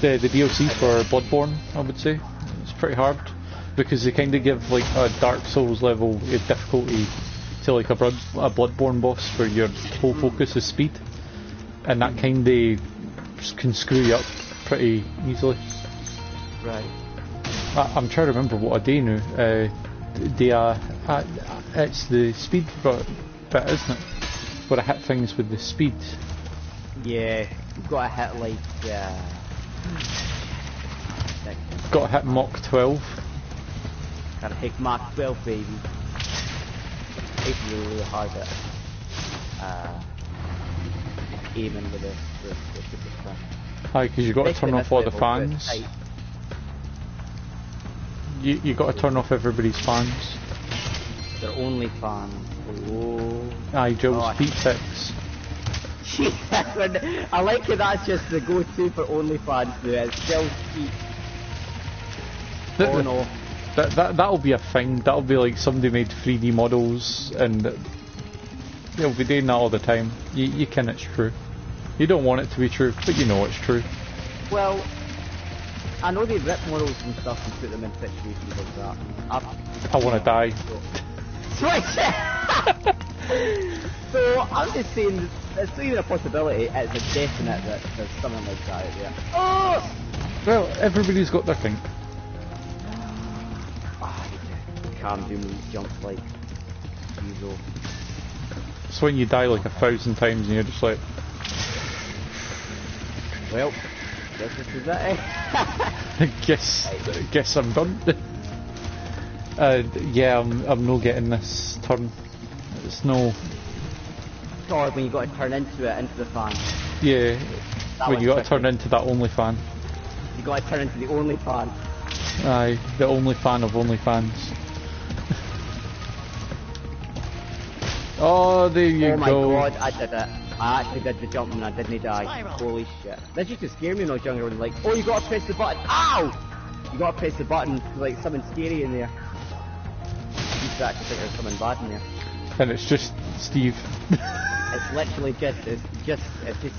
The DLC for Bloodborne, I would say, it's pretty hard because they kind of give like a Dark Souls level of difficulty to like a Bloodborne boss where your whole focus is speed, and that kind of can screw you up pretty easily. Right. I'm trying to remember what I do now. It's the speed bit, isn't it? Where I hit things with the speed. Yeah, you've got to hit like. Got to hit Mach 12. Gotta hit Mach 12, baby. It's really hard at aiming with the super stuff. Aye, because you got to turn off all the fans. You got to turn off everybody's fans. They're only fans. Oh. Aye, Jill's feet fix. I like it. That's just the go-to for OnlyFans. It's Jill's feet. Oh no. That'll be a thing. That'll be like somebody made 3D models and they'll be doing that all the time. You can, it's true. You don't want it to be true, but you know it's true. Well, I know they rip models and stuff and put them in situations like that. I want to die. So I'm just saying, it's not even a possibility. It's a definite that there's something like that out there. Oh! Well, everybody's got their thing. Can't do me jumps like usual. It's when you die like 1,000 times and you're just like, well, guess this is it. guess I'm done. Yeah, I'm not getting this turn. It's no. God, when you got to turn into the fan. Yeah, when you got to turn into that only fan. You got to turn into the only fan. Aye, the only fan of only fans. Oh, there you go. Oh my god, I did it. I actually did the jump and I didn't die. Holy shit. This used to scare me when I was younger when like, oh, you gotta press the button. Ow! You gotta press the button, like something scary in there. I used to actually think there's something bad in there. And it's just Steve. It's literally it's just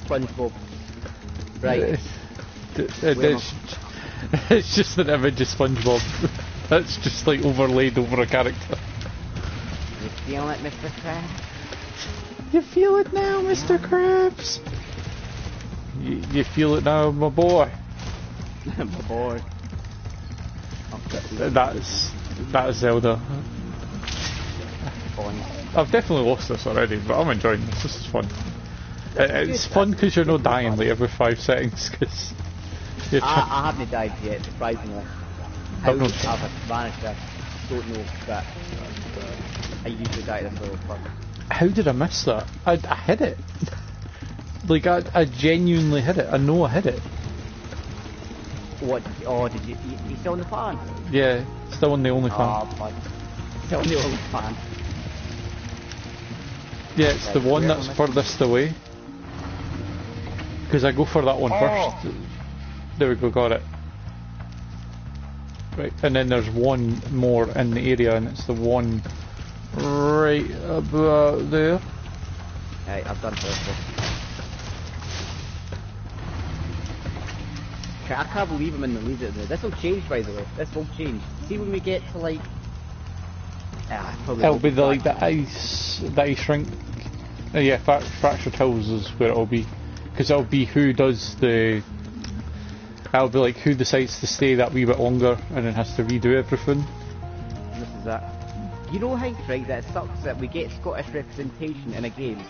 SpongeBob. Right. It's just an image of SpongeBob. That's just like overlaid over a character. You feel it, Mr. Krabs? You feel it now, Mr. Krabs? You feel it now, my boy? My boy. That's Zelda. Fun. I've definitely lost this already, but I'm enjoying this. This is fun. It's fun because you're not dying like every 5 seconds. Cause I haven't died yet, surprisingly. How I've managed to, don't know, but I usually die this little fun. How did I miss that? I hit it. Like, I genuinely hit it. I know I hit it. What? Oh, did you still in the fan? Yeah, still in the only fan. Oh, fun. Still in the only fan. Yeah, it's the one that's furthest away. Because I go for that one first. There we go, got it. Right, and then there's one more in the area, and it's the one right about there. Right, I've done purple. I can't believe I'm in the lead at the. This will change, by the way. This will change. See when we get to like. It'll be the like the ice rink. Yeah, Fractured Hills is where it'll be, because it'll be who does the. It'll be like who decides to stay that wee bit longer and then has to redo everything. This is that. You know, Hank, right? That it sucks that we get Scottish representation in a game,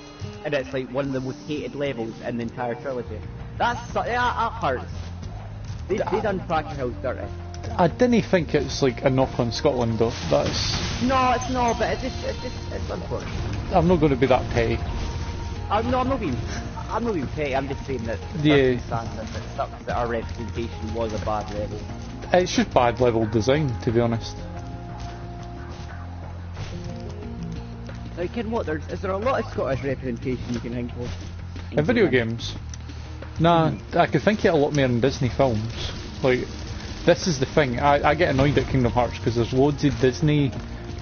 and it's like one of the most hated levels in the entire trilogy. That hurts. They done Fractured Hills dirty. I didn't think it's like a knock on Scotland though. That's. No, it's not. But it's unfortunate. I'm not going to be that petty. I'm not being petty. I'm just saying that. Yeah. It sucks that our representation was a bad level. It's just bad level design, to be honest. Now, Ken, what? Is there a lot of Scottish representation you can think of? In video games? Nah, I could think of it a lot more in Disney films. Like, this is the thing, I get annoyed at Kingdom Hearts because there's loads of Disney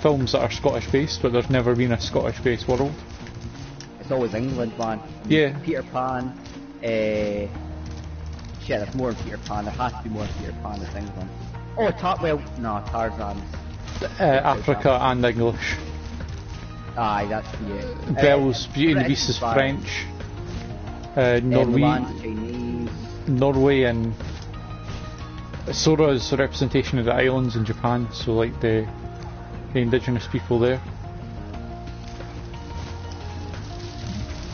films that are Scottish based, but there's never been a Scottish based world. It's always England, man. Yeah. Peter Pan, shit, there's more in Peter Pan, there has to be more in Peter Pan than England. Oh, Tarzan. Africa and English. Aye, that's, yeah. Belle's Beauty and the Beast is French. Norway and Sora's representation of the islands in Japan, so like the indigenous people there.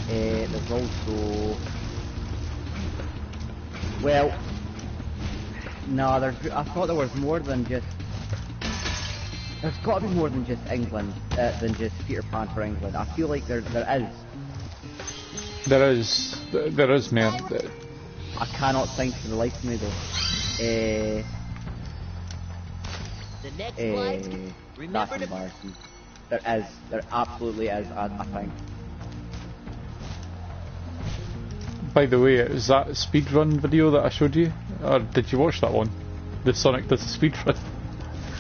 There's also, well, no, I thought there was more than just. There's got to be more than just England, than just Peter Pan for England. I feel like there is. There is, man. I cannot think for the life of me though. The next flight, remember that's embarrassing. There absolutely is, I think. By the way, is that speedrun video that I showed you? Or did you watch that one? The Sonic does a speedrun.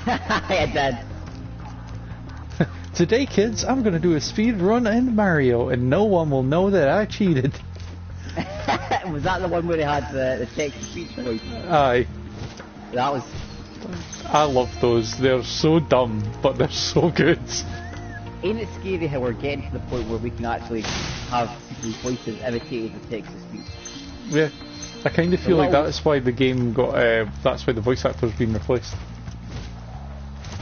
I did. Today, kids, I'm gonna do a speedrun in Mario, and no one will know that I cheated. Was that the one where they had the text-to-speech voice? Aye. That was... I love those. They're so dumb, but they're so good. Ain't it scary how we're getting to the point where we can actually have people's voices imitated with text-to-speech? Yeah. I kind of feel like that's why the game got... that's why the voice actor's been replaced.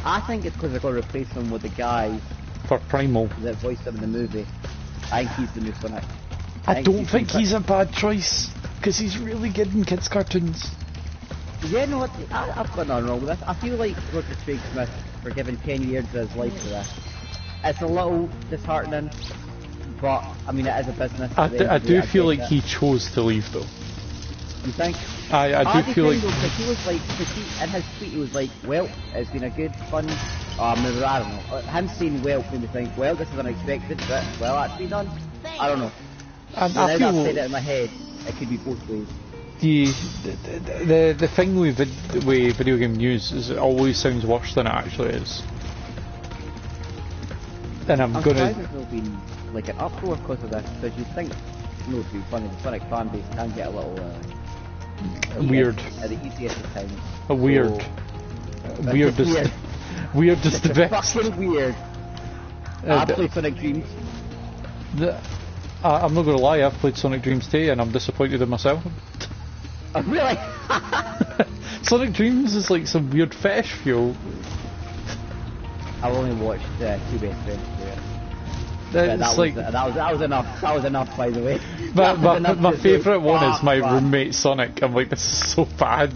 I think it's because they're going to replace him with the guy... For Primal. That voiced him in the movie. I think he's the new Sonic. I don't think he's a bad choice, because he's really good in kids' cartoons. Yeah, no, I've got nothing wrong with this. I feel like Roger Craig Smith for giving 10 years of his life to this. It's a little disheartening, but, I mean, it is a business. I do feel like he chose to leave, though. You think? I do feel like... He was like, in his tweet he was like, well, it's been a good, fun... I don't know. Him saying well made me think, well, this is unexpected, but, well, actually done. I don't know. I feel I've said it in my head, it could be both ways. The thing with video game news is it always sounds worse than it actually is. And I'm gonna... surprised there's been like an uproar because of this, because you think, no, to be funny, the Sonic fan base can get a little weird. At the easiest of times. Weird. Weird is weird is the best. Fucking weird. I play Sonic Dreams. I'm not gonna lie, I've played Sonic Dreams 2 and I'm disappointed in myself. Oh, really? Sonic Dreams is like some weird fetish fuel. I've only watched Two Best Friends do it. That was enough. That was enough, by the way. My favourite one is my roommate Sonic. I'm like, this is so bad.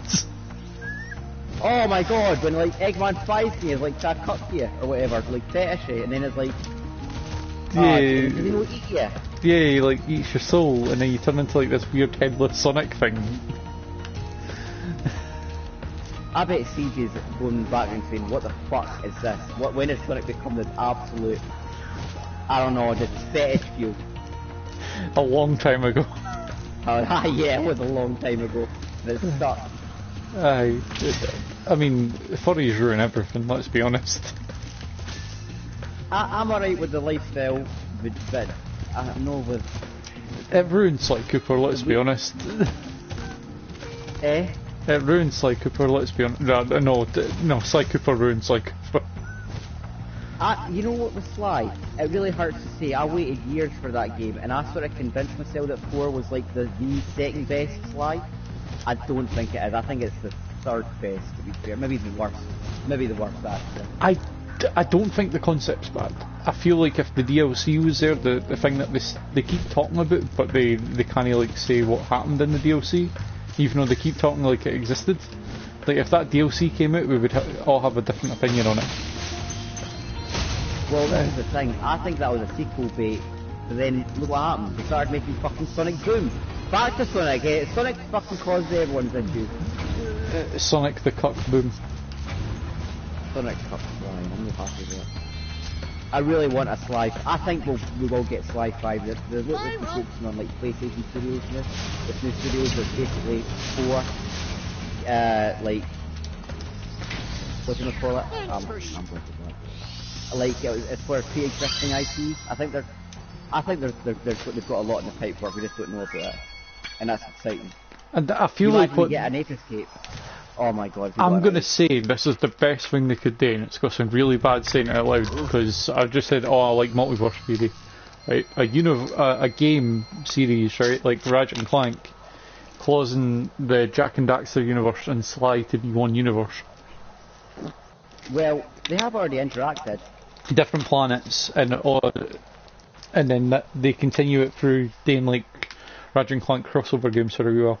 Oh my god, when like Eggman finds me, is like, "Chad cut you," or whatever, like fetishy, and then it's like, yeah, does he not eat you? Yeah, he like eats your soul, and then you turn into like this weird headless Sonic thing. I bet CJ is going back and saying, what the fuck is this? When has Sonic become this absolute, I don't know, just fetish fuel? A long time ago. Yeah, it was a long time ago. But it's stuck. I mean, furries ruin everything, let's be honest. I'm alright with the lifestyle, but I know with... It ruins Sly Cooper, let's be honest. Eh? It ruins Sly Cooper, let's be honest. No, Sly Cooper ruins Sly Cooper. You know what, with Sly, it really hurts to say, I waited years for that game, and I sort of convinced myself that 4 was like the second best Sly. I don't think it is. I think it's the third best, to be fair. Maybe the worst. Maybe the worst, actually. I don't think the concept's bad. I feel like if the DLC was there, the thing that they keep talking about, but they can't like say what happened in the DLC, even though they keep talking like it existed. Like if that DLC came out, we would all have a different opinion on it. Well, this is the thing. I think that was a sequel bait, but then look what happened. They started making fucking Sonic Boom. Back to Sonic, eh? Sonic fucking caused everyone's issue. Sonic the Cuck Boom. Sonic Cup Sly, I'm not happy with it. I really want a Sly. I think we will get Sly 5. They're focusing on like PlayStation Studios now. This new studios are basically 4 like what do you call it? I'm going to like it's for pre-existing IPs. I think they've got a lot in the pipework. We just don't know about it, and that's exciting. And I feel like what get an Ape Escape. Oh my god. I'm going to say this is the best thing they could do, and it's got some really bad saying it out loud, because I've just said, I like Multiverse Theory. Right? A game series, right, like Ratchet and Clank, causing the Jack and Daxter universe and Sly to be one universe. Well, they have already interacted. Different planets, and then they continue it through doing like Ratchet and Clank crossover games for a while.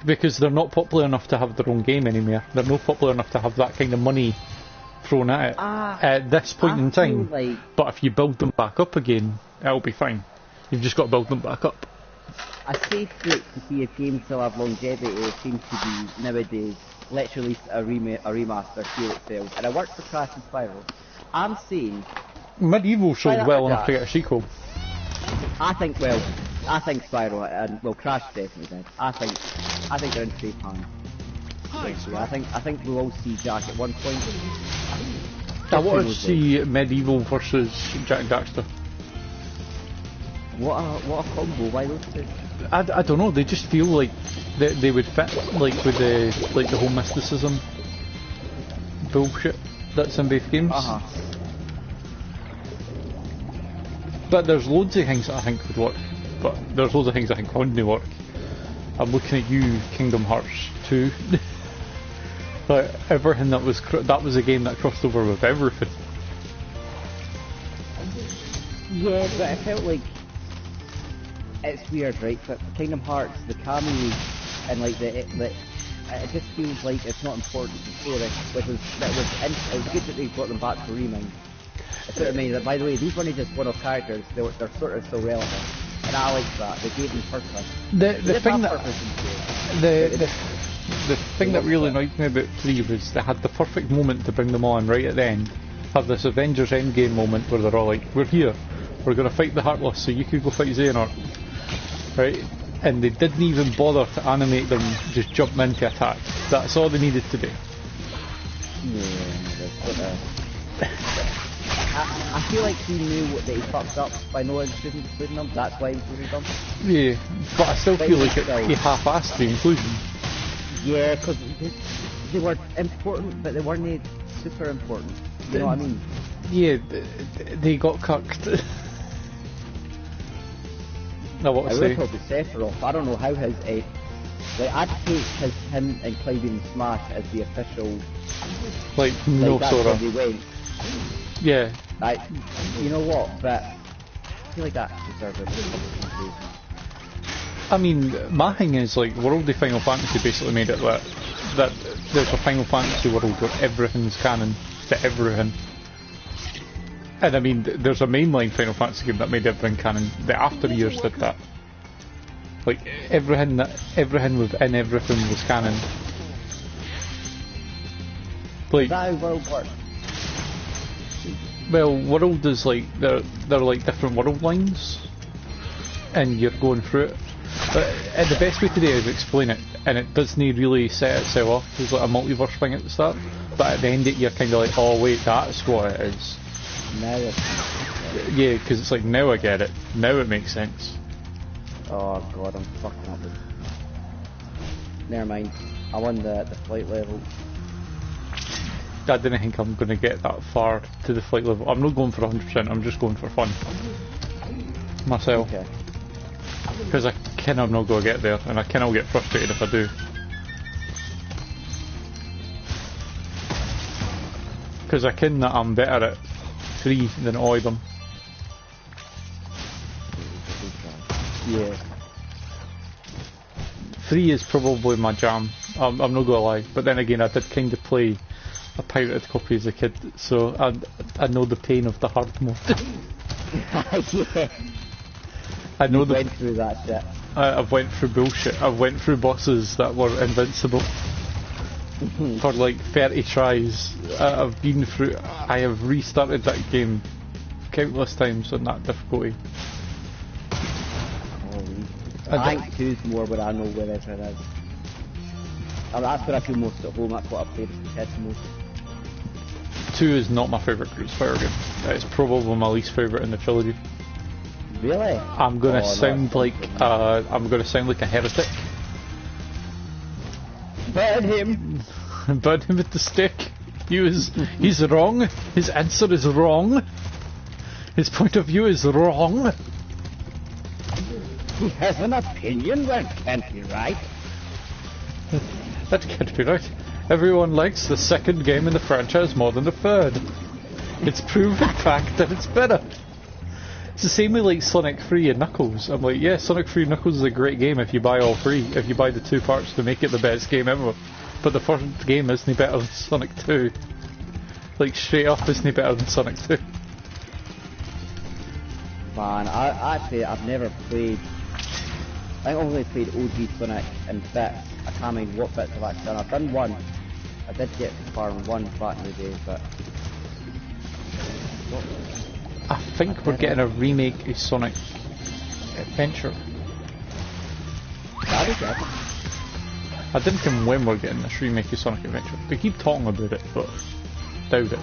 Because they're not popular enough to have their own game anymore. They're not popular enough to have that kind of money thrown at it at this point in time. Like... But if you build them back up again, it'll be fine. You've just got to build them back up. I say to see if games still have longevity. It seems to be nowadays. Let's release a remaster, see what it sells. And it worked for Crash and Spyro. I'm saying... Medieval sold well enough to get a sequel. I think Spyro and Crash definitely did. I think they're in safe hands. I think we'll all see Jack at one point. I want to see Medieval versus Jack and Daxter. What a combo! Why those two? I don't know. They just feel like they would fit like with the whole mysticism bullshit that's in both games. But there's loads of things that I think would work. But there's loads of things I think wouldn't work. I'm looking at you, Kingdom Hearts 2. Like everything that was a game that crossed over with everything. Yeah, but I felt like it's weird, right? But Kingdom Hearts, the cameos, and like it just feels like it's not important to the story. It was good that they brought them back for Remind. It sort of means that, by the way, these weren't just one-off characters; they're sort of still relevant, and I like that. They gave them purpose. The thing that really annoyed me about 3 was they had the perfect moment to bring them on right at the end. Have this Avengers Endgame moment where they're all like, "We're here, we're going to fight the Heartless, so you could go fight Xehanort," right? And they didn't even bother to animate them just jump into attack. That's all they needed to do. Yeah, I feel like he knew what they fucked up by not including them. That's why he included them. Yeah, but I still feel like he half-assed the inclusion. Yeah, because they were important, but they weren't super important. You know what I mean? Yeah, they got cucked. No, what was I would probably Sephiroth. I don't know how his like I'd take him and Clyde and Smash as the official. Like no that's Sora. where they went. Yeah. Like, you know what? But I feel like that deserves a I mean, my thing is like World of Final Fantasy basically made it that there's a Final Fantasy world where everything's canon to everything. And I mean, there's a mainline Final Fantasy game that made everything canon. The After Years did that. Like everything within everything was canon. Like that how World works? Well, World is like they're like different world lines, and you're going through it. But the best way to do it is explain it, and it doesn't really set itself off as like a multiverse thing at the start. But at the end, you're kind of like, oh wait, that's what it is. Now yeah, because it's like now I get it. Now it makes sense. Oh god, I'm fucking up. Never mind. I won the flight level. I didn't think I'm going to get that far to the flight level. I'm not going for 100%, I'm just going for fun. Myself. Okay. Because I cannot not go get there, and I cannot get frustrated if I do. Because I ken that I'm better at 3 than all of them. Yeah. 3 is probably my jam, I'm not gonna lie, but then again I did kind of play a pirated copy as a kid, so I know the pain of the hard mode. Yeah. I know went through that shit. I've went through bullshit, I've went through bosses that were invincible for like 30 tries. I've been through, I have restarted that game countless times on that difficulty. I think 2's more where I know where everything is. That's where I feel most at home, that's what I've played as a kid most. 2 is not my favourite Crucifier game. It's probably my least favourite in the trilogy. Really? I'm gonna sound like a heretic. Burn him! Burn him with the stick. He's wrong. His answer is wrong. His point of view is wrong. He has an opinion that can't be right. That can't be right. Everyone likes the second game in the franchise more than the third. It's proven fact that it's better. It's the same with like Sonic 3 and Knuckles. I'm like, yeah, Sonic 3 and Knuckles is a great game if you buy all 3. If you buy the 2 parts to make it the best game ever. But the first game isn't better than Sonic 2. Like straight up isn't better than Sonic 2. Man, I've never played. I think I've only played OG Sonic in bits. I can't remember what bits I've actually done. I've done 1. I did get far in 1 back in the day, but I think we're getting a remake of Sonic Adventure. that'd be good. I didn't know when we're getting this remake of Sonic Adventure. They keep talking about it, but doubt it.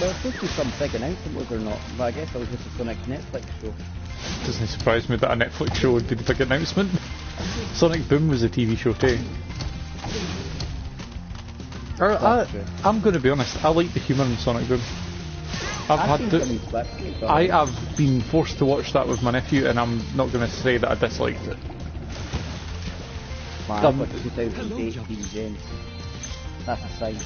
Well, it's supposed to be some big announcement, was there not? But I guess it was just a Sonic Netflix show. Doesn't surprise me that a Netflix show would be the big announcement. Sonic Boom was a TV show too. I'm going to be honest, I like the humour in Sonic Boom. I have been forced to watch that with my nephew, and I'm not going to say that I disliked it. Man, like 2018 James. That's a sign.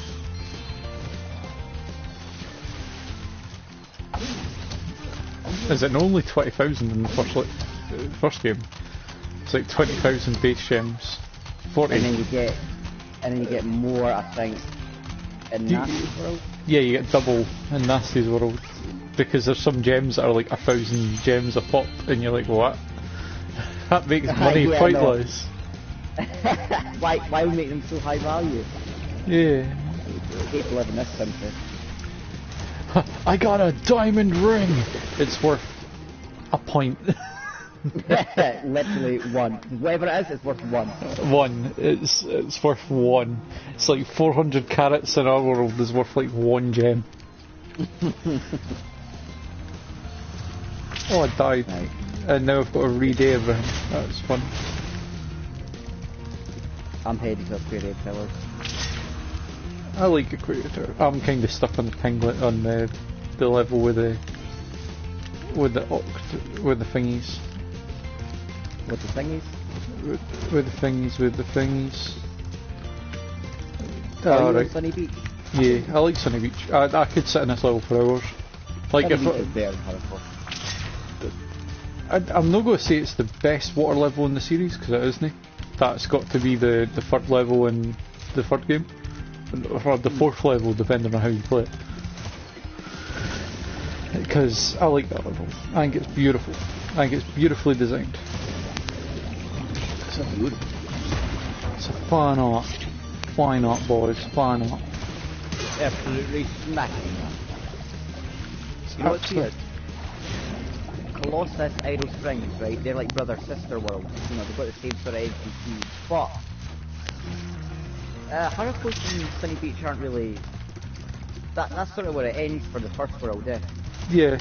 Is it only 20,000 in the first game? It's like 20,000 base gems. 40. And then you get more, I think, in Nasty's world. Yeah, you get double in Nasty's world, because there's some gems that are like 1,000 gems a pop, and you're like, what? That makes money yeah, pointless. Why would make them so high value? Yeah. I hate to live in this country. I got a diamond ring! It's worth a point. Literally 1. Whatever it is, it's worth 1. 1. It's worth 1. It's like 400 carats in our world is worth like 1 gem. Oh, I died. Right. And now I've got to redo everything. That's fun. I'm heading to Aquaria Towers. I like Aquaria Tower. I'm kind of stuck on the pinglet on the level with the thingies. With the thingies? With the thingies. Oh, right. Sunny Beach? Yeah, I like Sunny Beach. I could sit in this level for hours. Like Sunny if Beach is better than Hurricane. I'm not going to say it's the best water level in the series, because it isn't. That's got to be the third level in the third game. Or the fourth level, depending on how you play it. Because I like that level. I think it's beautiful. I think it's beautifully designed. It's so beautiful. It's a fine art. Fine art, boys. Fine art. Absolutely smacking. You know what's weird? Colossus, Idle Springs, right? They're like brother-sister worlds. You know, they've got the same sort of NPCs. But Hurricane and Sunny Beach aren't really. That's sort of where it ends for the first world, yeah. Yeah.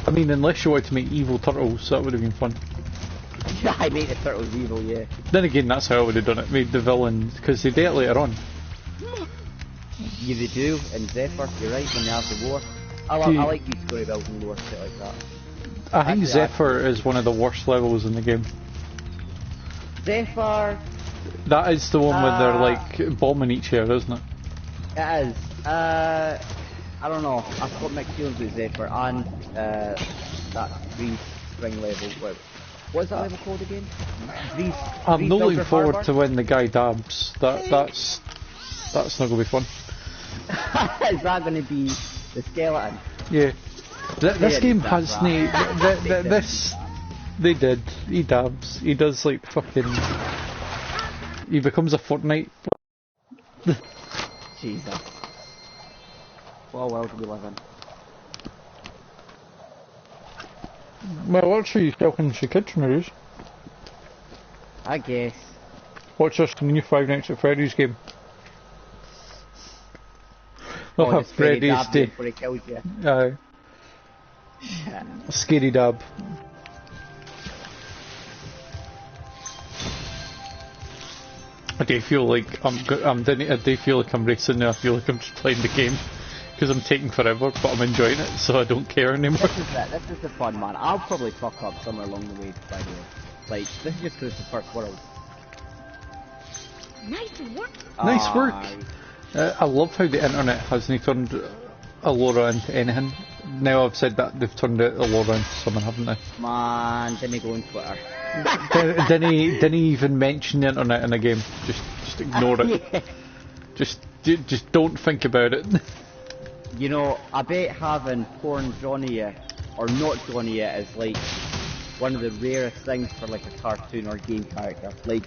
I mean, unless you wanted to make evil turtles, that would have been fun. Yeah, I made the turtles evil, yeah. Then again, that's how I would have done it. Made the villain, because they do it later on. Yeah, they do, in Zephyr, you're right, when they have the war. I like these story building lore, shit like that. I think Zephyr is one of the worst levels in the game. Zephyr... That is the one where they're like bombing each other, isn't it? It is. I don't know. I've got mixed feelings with Zephyr and that 3 spring level. What's that level called again? I'm not looking forward to when the guy dabs. That's not going to be fun. Is that going to be the skeleton? Yeah. This game has no... They did. He dabs. He does like fucking... He becomes a Fortnite. Jesus. What world do we live in? Well, actually, you still can see kids movies. I guess. Watch this new Five Nights at Freddy's game. They'll have Freddy's Day. Before he kills you. Aye. Scary dab. I do feel like I do feel like I'm racing now. I feel like I'm just playing the game because I'm taking forever, but I'm enjoying it, so I don't care anymore. This is the fun, man. I'll probably fuck up somewhere along the way, by the way. Like, this is just because it's the first world. Nice work. Nice work. I love how the internet hasn't turned Allura into anything. Now I've said that, they've turned Allura into someone, haven't they? Man, didn't go on Twitter. didn't even mention the internet in a game. Just ignore it. Yeah. Just don't think about it. You know, I bet having porn drawn to you, or not drawn to you, is like one of the rarest things for like a cartoon or game character. Like,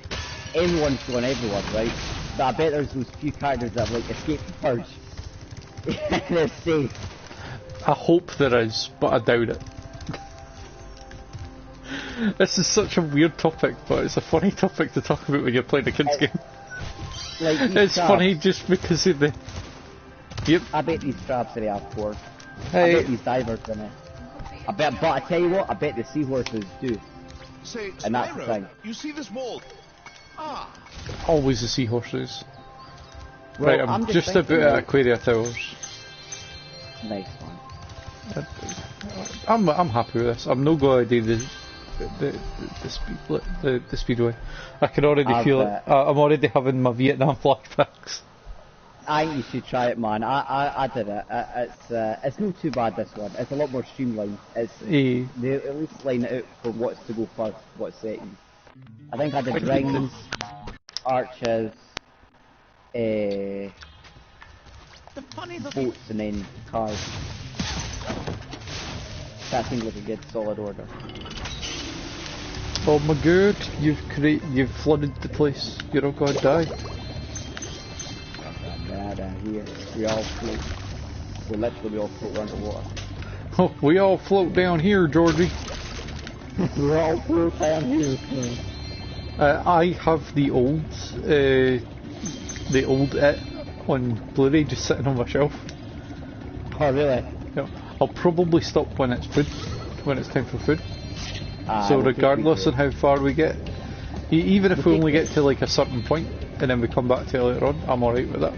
everyone's drawn everyone, right? But I bet there's those few characters that have like escaped the purge. They're safe. I hope there is, but I doubt it. This is such a weird topic, but it's a funny topic to talk about when you're playing a kids game. Like, it's funny just because of the... Yep. I bet these crabs are have porn. Hey. I bet these divers in it. But I tell you what, I bet the seahorses do. Say, And that's the Spyro, thing. you see this wall? Ah, Always the seahorses. Well, Right, I'm just thinking, about at like, Aquaria Towers. Nice one. I'm happy with this. I'm not going to do the speedway. I can already feel it. I'm already having my Vietnam flashbacks. I think you should try it, man. I did it. It's not too bad, this one. It's a lot more streamlined. They at least line it out for what's to go first, what's second. I think I did rings, arches, boats, and then cars. That seems like a good solid order. Oh my god, you've flooded the place. You're all gonna die. Down here, we all float. We literally all float underwater. Oh, we all float down here, Georgie. We all float down here. I have the old It on Blu-ray just sitting on my shelf. Oh really? Yeah. I'll probably stop when it's time for food. So we'll regardless of how far we get, even if we only get to like a certain point and then we come back to it later on, I'm alright with that.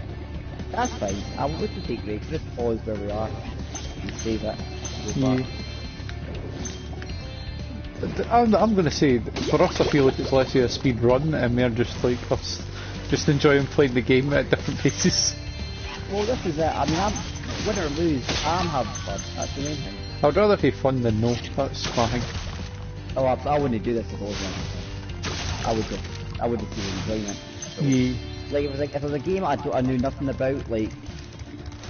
That's fine. I would to take breaks. Just pause where we are and save it. Yeah. I'm going to say, for us I feel like it's less of a speed run and we're just like us just enjoying playing the game at different paces. Well, this is it. I mean, win or lose, I'm having fun. That's the main thing. I'd rather have fun than no, that's my thing. Oh, I wouldn't do this if I was running. I would just be enjoying it. So, Yeah. like, if it was a game I knew nothing about, like,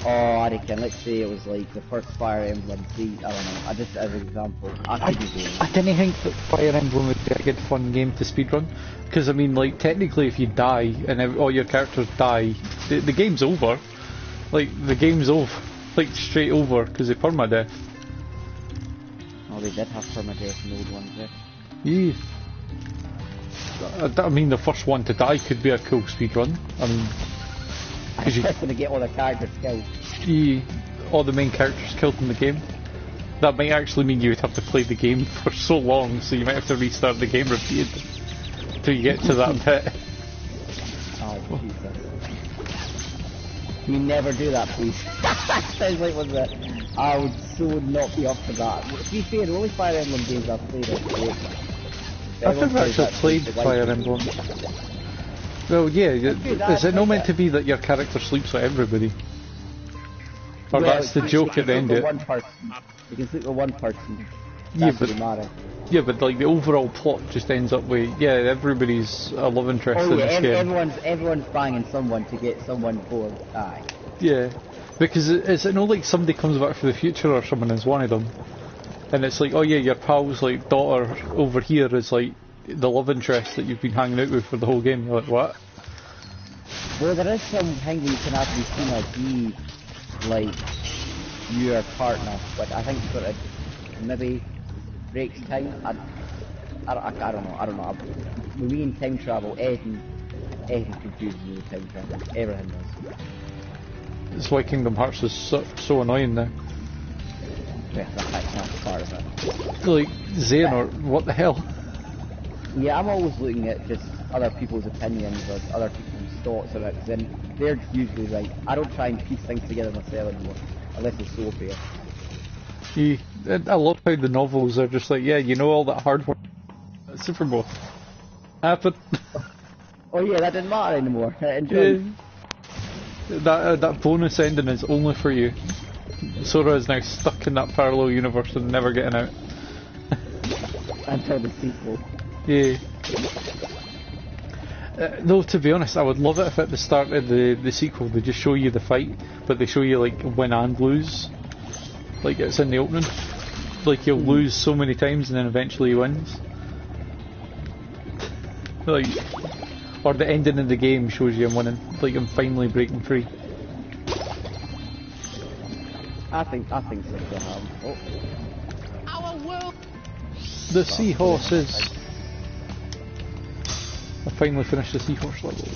I reckon, let's say it was like the first Fire Emblem 3, I don't know, just as an example, I could be doing it. I didn't think that Fire Emblem would be a good fun game to speedrun, because I mean, like, technically if you die and all your characters die, the game's over. Like, the game's over, like, straight over, because they permadeath. Oh, they did have permadeath in the old ones, eh? Yeah. I mean, the first one to die could be a cool speedrun. I mean, I'm just gonna get all the characters killed. yeah, all the main characters killed in the game. that might actually mean you would have to play the game for so long, so you might have to restart the game repeatedly till you get to that bit. Oh, Jesus. Can you never do that, please? Sounds like one that I would so not be up for that. To be fair, the only Fire Emblem games I've played are great. I've never actually played Fire Emblem. Well, yeah, is it not meant to be that your character sleeps with everybody? Or well, that's the joke at the end of it? One person. You can sleep with one person. Yeah, That but doesn't matter. yeah, but like the overall plot just ends up with everybody's a love interest Oh in yeah, this game. everyone's banging someone to get someone bored. Aye. Yeah, because is it not like somebody comes back for the future or someone is one of them, and it's like, oh yeah, your pal's like daughter over here is like the love interest that you've been hanging out with for the whole game. You're like, what? Well, there is some thing where you can actually seen as be like your partner, but I think sort of maybe breaks time. I don't know. With me in time travel, anything confuses me with time travel. Everything does. It's why Kingdom Hearts is so annoying now. Yeah, that's part of it. Like Xehanort, what the hell? Yeah, I'm always looking at just other people's opinions or other people's thoughts on it, 'cause then they're usually right. I don't try and piece things together myself anymore, unless it's so fair. I love how the novels are just like, yeah, you know, all that hard work Super Bowl happened. Oh yeah, that didn't matter anymore. Enjoy. Yeah. That bonus ending is only for you. Sora is now stuck in that parallel universe and never getting out. Until the sequel. Yeah. Though, to be honest, I would love it if at the start of the sequel they just show you the fight, but they show you like win and lose. Like it's in the opening. Like he'll lose so many times and then eventually he wins. Like, or the ending of the game shows you him winning. Like him finally breaking free. I think so. Oh. Our world. The seahorses. I finally finished the seahorse level.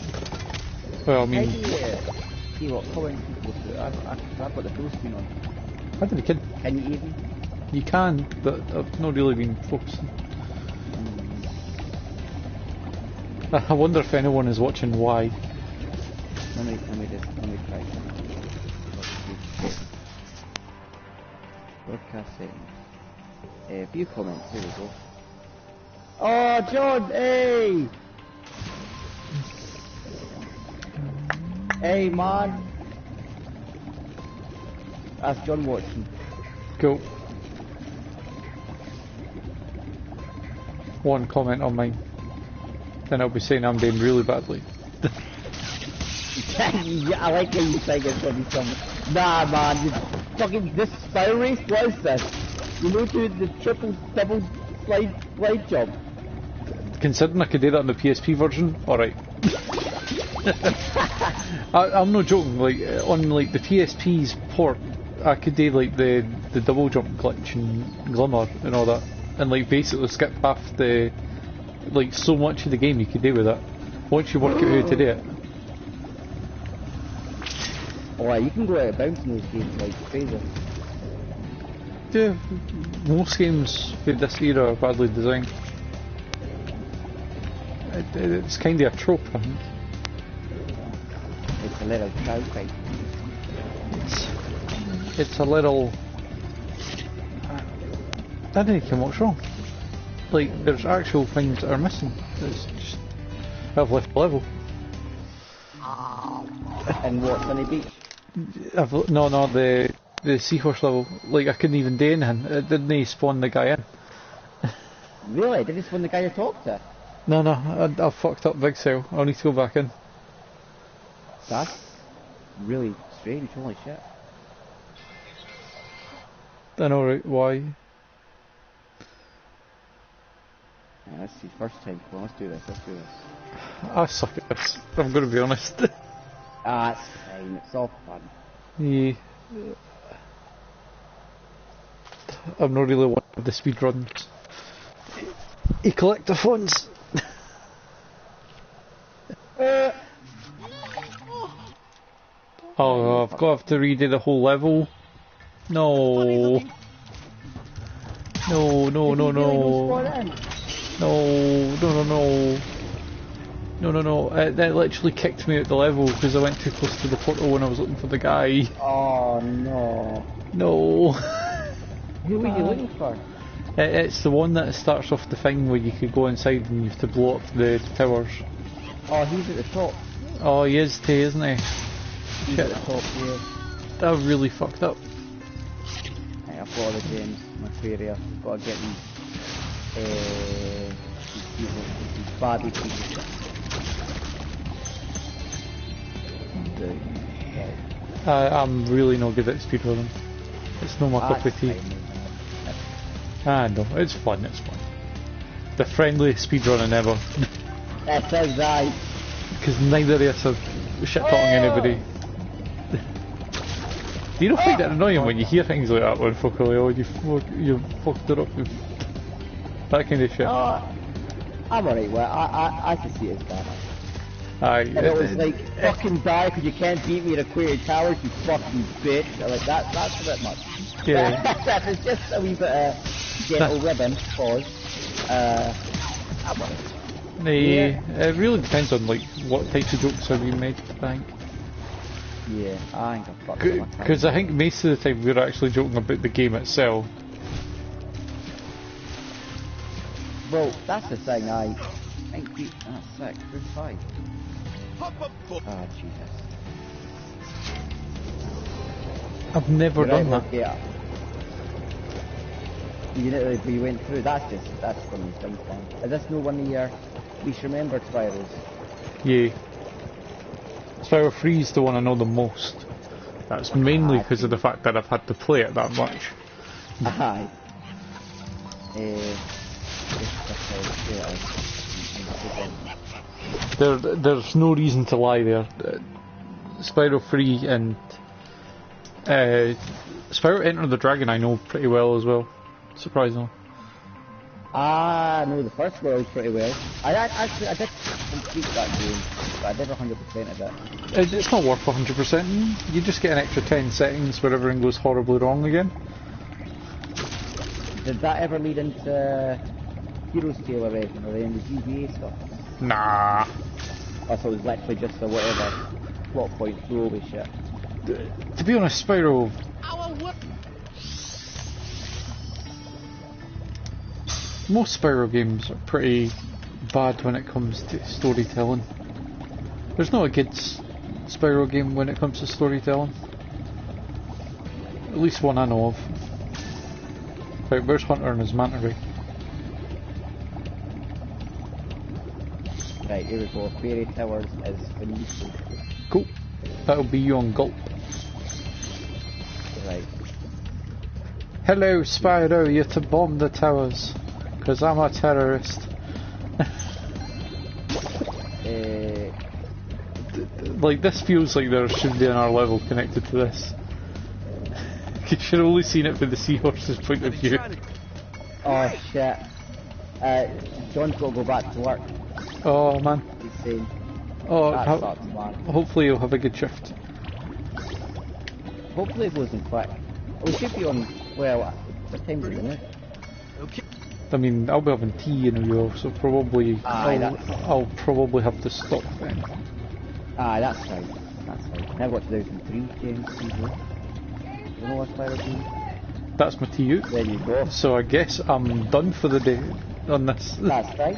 Well, I mean, See what coloring people do. I've got the full screen on. I didn't kid. Can you even? You can, but I've not really been focusing. I wonder if anyone is watching why. Let me try. Broadcast settings. View comments. Here we go. Oh, John! Hey! Hey, man! That's John watching. Go. One comment on mine. Then I'll be saying I'm doing really badly. Yeah, I like how you think it's gonna be something. Nah, man, you fucking this spiral race. What is this? You know, do the double slide jump. Considering I could do that on the PSP version, alright. I'm not joking. Like on like the PSP's port, I could do like the double jump glitch and glimmer and all that, and like basically skip half the like so much of the game you could do with that once you work out how to do it. Alright, you can go out of bounds in those games like crazy. Yeah, most games with this era are badly designed. It's kind of a trope, I think. It's a little trout fight. It's a little... I don't think what's wrong. Like, there's actual things that are missing. It's just... I've left the level. And what, Sunny Beach? No, the seahorse level. Like, I couldn't even do anything. It didn't spawn the guy in. Really? Did he spawn the guy you talked to? No, I fucked up big cell. I'll need to go back in. That's really strange, holy shit. I know, right? Why? Yeah, that's his first time. Well, let's do this. I suck at this. I'm going to be honest. It's fine. It's all fun. Yeah. I'm not really one of the speedruns. You collect the funds. Oh, I've got to redo the whole level. No. No, no, no, no. No. That literally kicked me out the level because I went too close to the portal when I was looking for the guy. Oh no. No. Who were you looking for? It's the one that starts off the thing where you could go inside and you have to blow up the towers. Oh, he's at the top. Oh, he is too, isn't he? He's Shit. at the top here. That really fucked up. Right, I've got all the gems in my area. I've got to get these body people. I'm really not good at speedrunning. It's not my cup of tea. No, it's fun, it's fun. The friendliest speedrunning ever. That sounds right. Because neither of us are shit-talking anybody. Do you not find it annoying when you hear things like that when folk are like, oh, you fucked it up? That kind of shit. I'm alright, well, I can see it as bad. Aye. And it was like, fucking die because you can't beat me at Aquarius Towers, you fucking bitch. I'm like, that's a bit much. Yeah. That is just a wee bit of gentle ribbon, pause. I'm alright. It really depends on like what types of jokes are being made, I think. Yeah, I think I fucked up. Because I think most of the time we're actually joking about the game itself. Well, that's the thing, I think that's 6, 5. Oh, Jesus. I've never done that. Yeah. You literally, you went through, that's one of the things, man. Is this no one of your least remembered spirals? Yeah. Spiral 3 is the one I know the most. That's mainly because of the fact that I've had to play it that much. Aye. There's no reason to lie there. Spiral 3 and Spiral Enter the Dragon I know pretty well as well, surprisingly. I know the first world pretty well. I did complete that game, but I did 100% of it. It's not worth 100%. You just get an extra 10 seconds where everything goes horribly wrong again. Did that ever lead into Heroes Tale or anything, or any of the GBA stuff? Nah. I thought it was literally just a whatever plot point throwaway shit. To be honest, Spyro... Most Spyro games are pretty bad when it comes to storytelling. There's not a good Spyro game when it comes to storytelling. At least one I know of. Right, where's Hunter and his manta ray? Right, here we go. Fairy Towers is finished. Cool. That'll be you on Gulp. Right. Hello, Spyro, you're to bomb the towers. Because I'm a terrorist. Like, this feels like there should be another level connected to this. You should have only seen it from the seahorse's point of view. Oh shit. John's got to go back to work. Oh man. He's saying. Oh, That sucks, man. hopefully you'll have a good shift. Hopefully it wasn't quick. We should be on, well, what time is it now? I mean, I'll be having tea in a while, so probably I'll probably have to stop then. Aye, that's fine. That's fine. Now I've got 2003 games. You know what Spyro game? That's my tea out. There you go. So I guess I'm done for the day on this. That's right.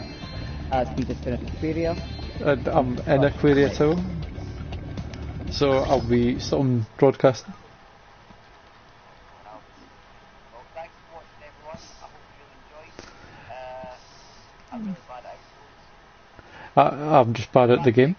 As we just finished Aquaria. And I'm in Aquaria Tower. So I'll be still broadcasting. Well, thanks for watching, everyone. I hope you enjoyed. I'm really bad at I'm just bad at the game.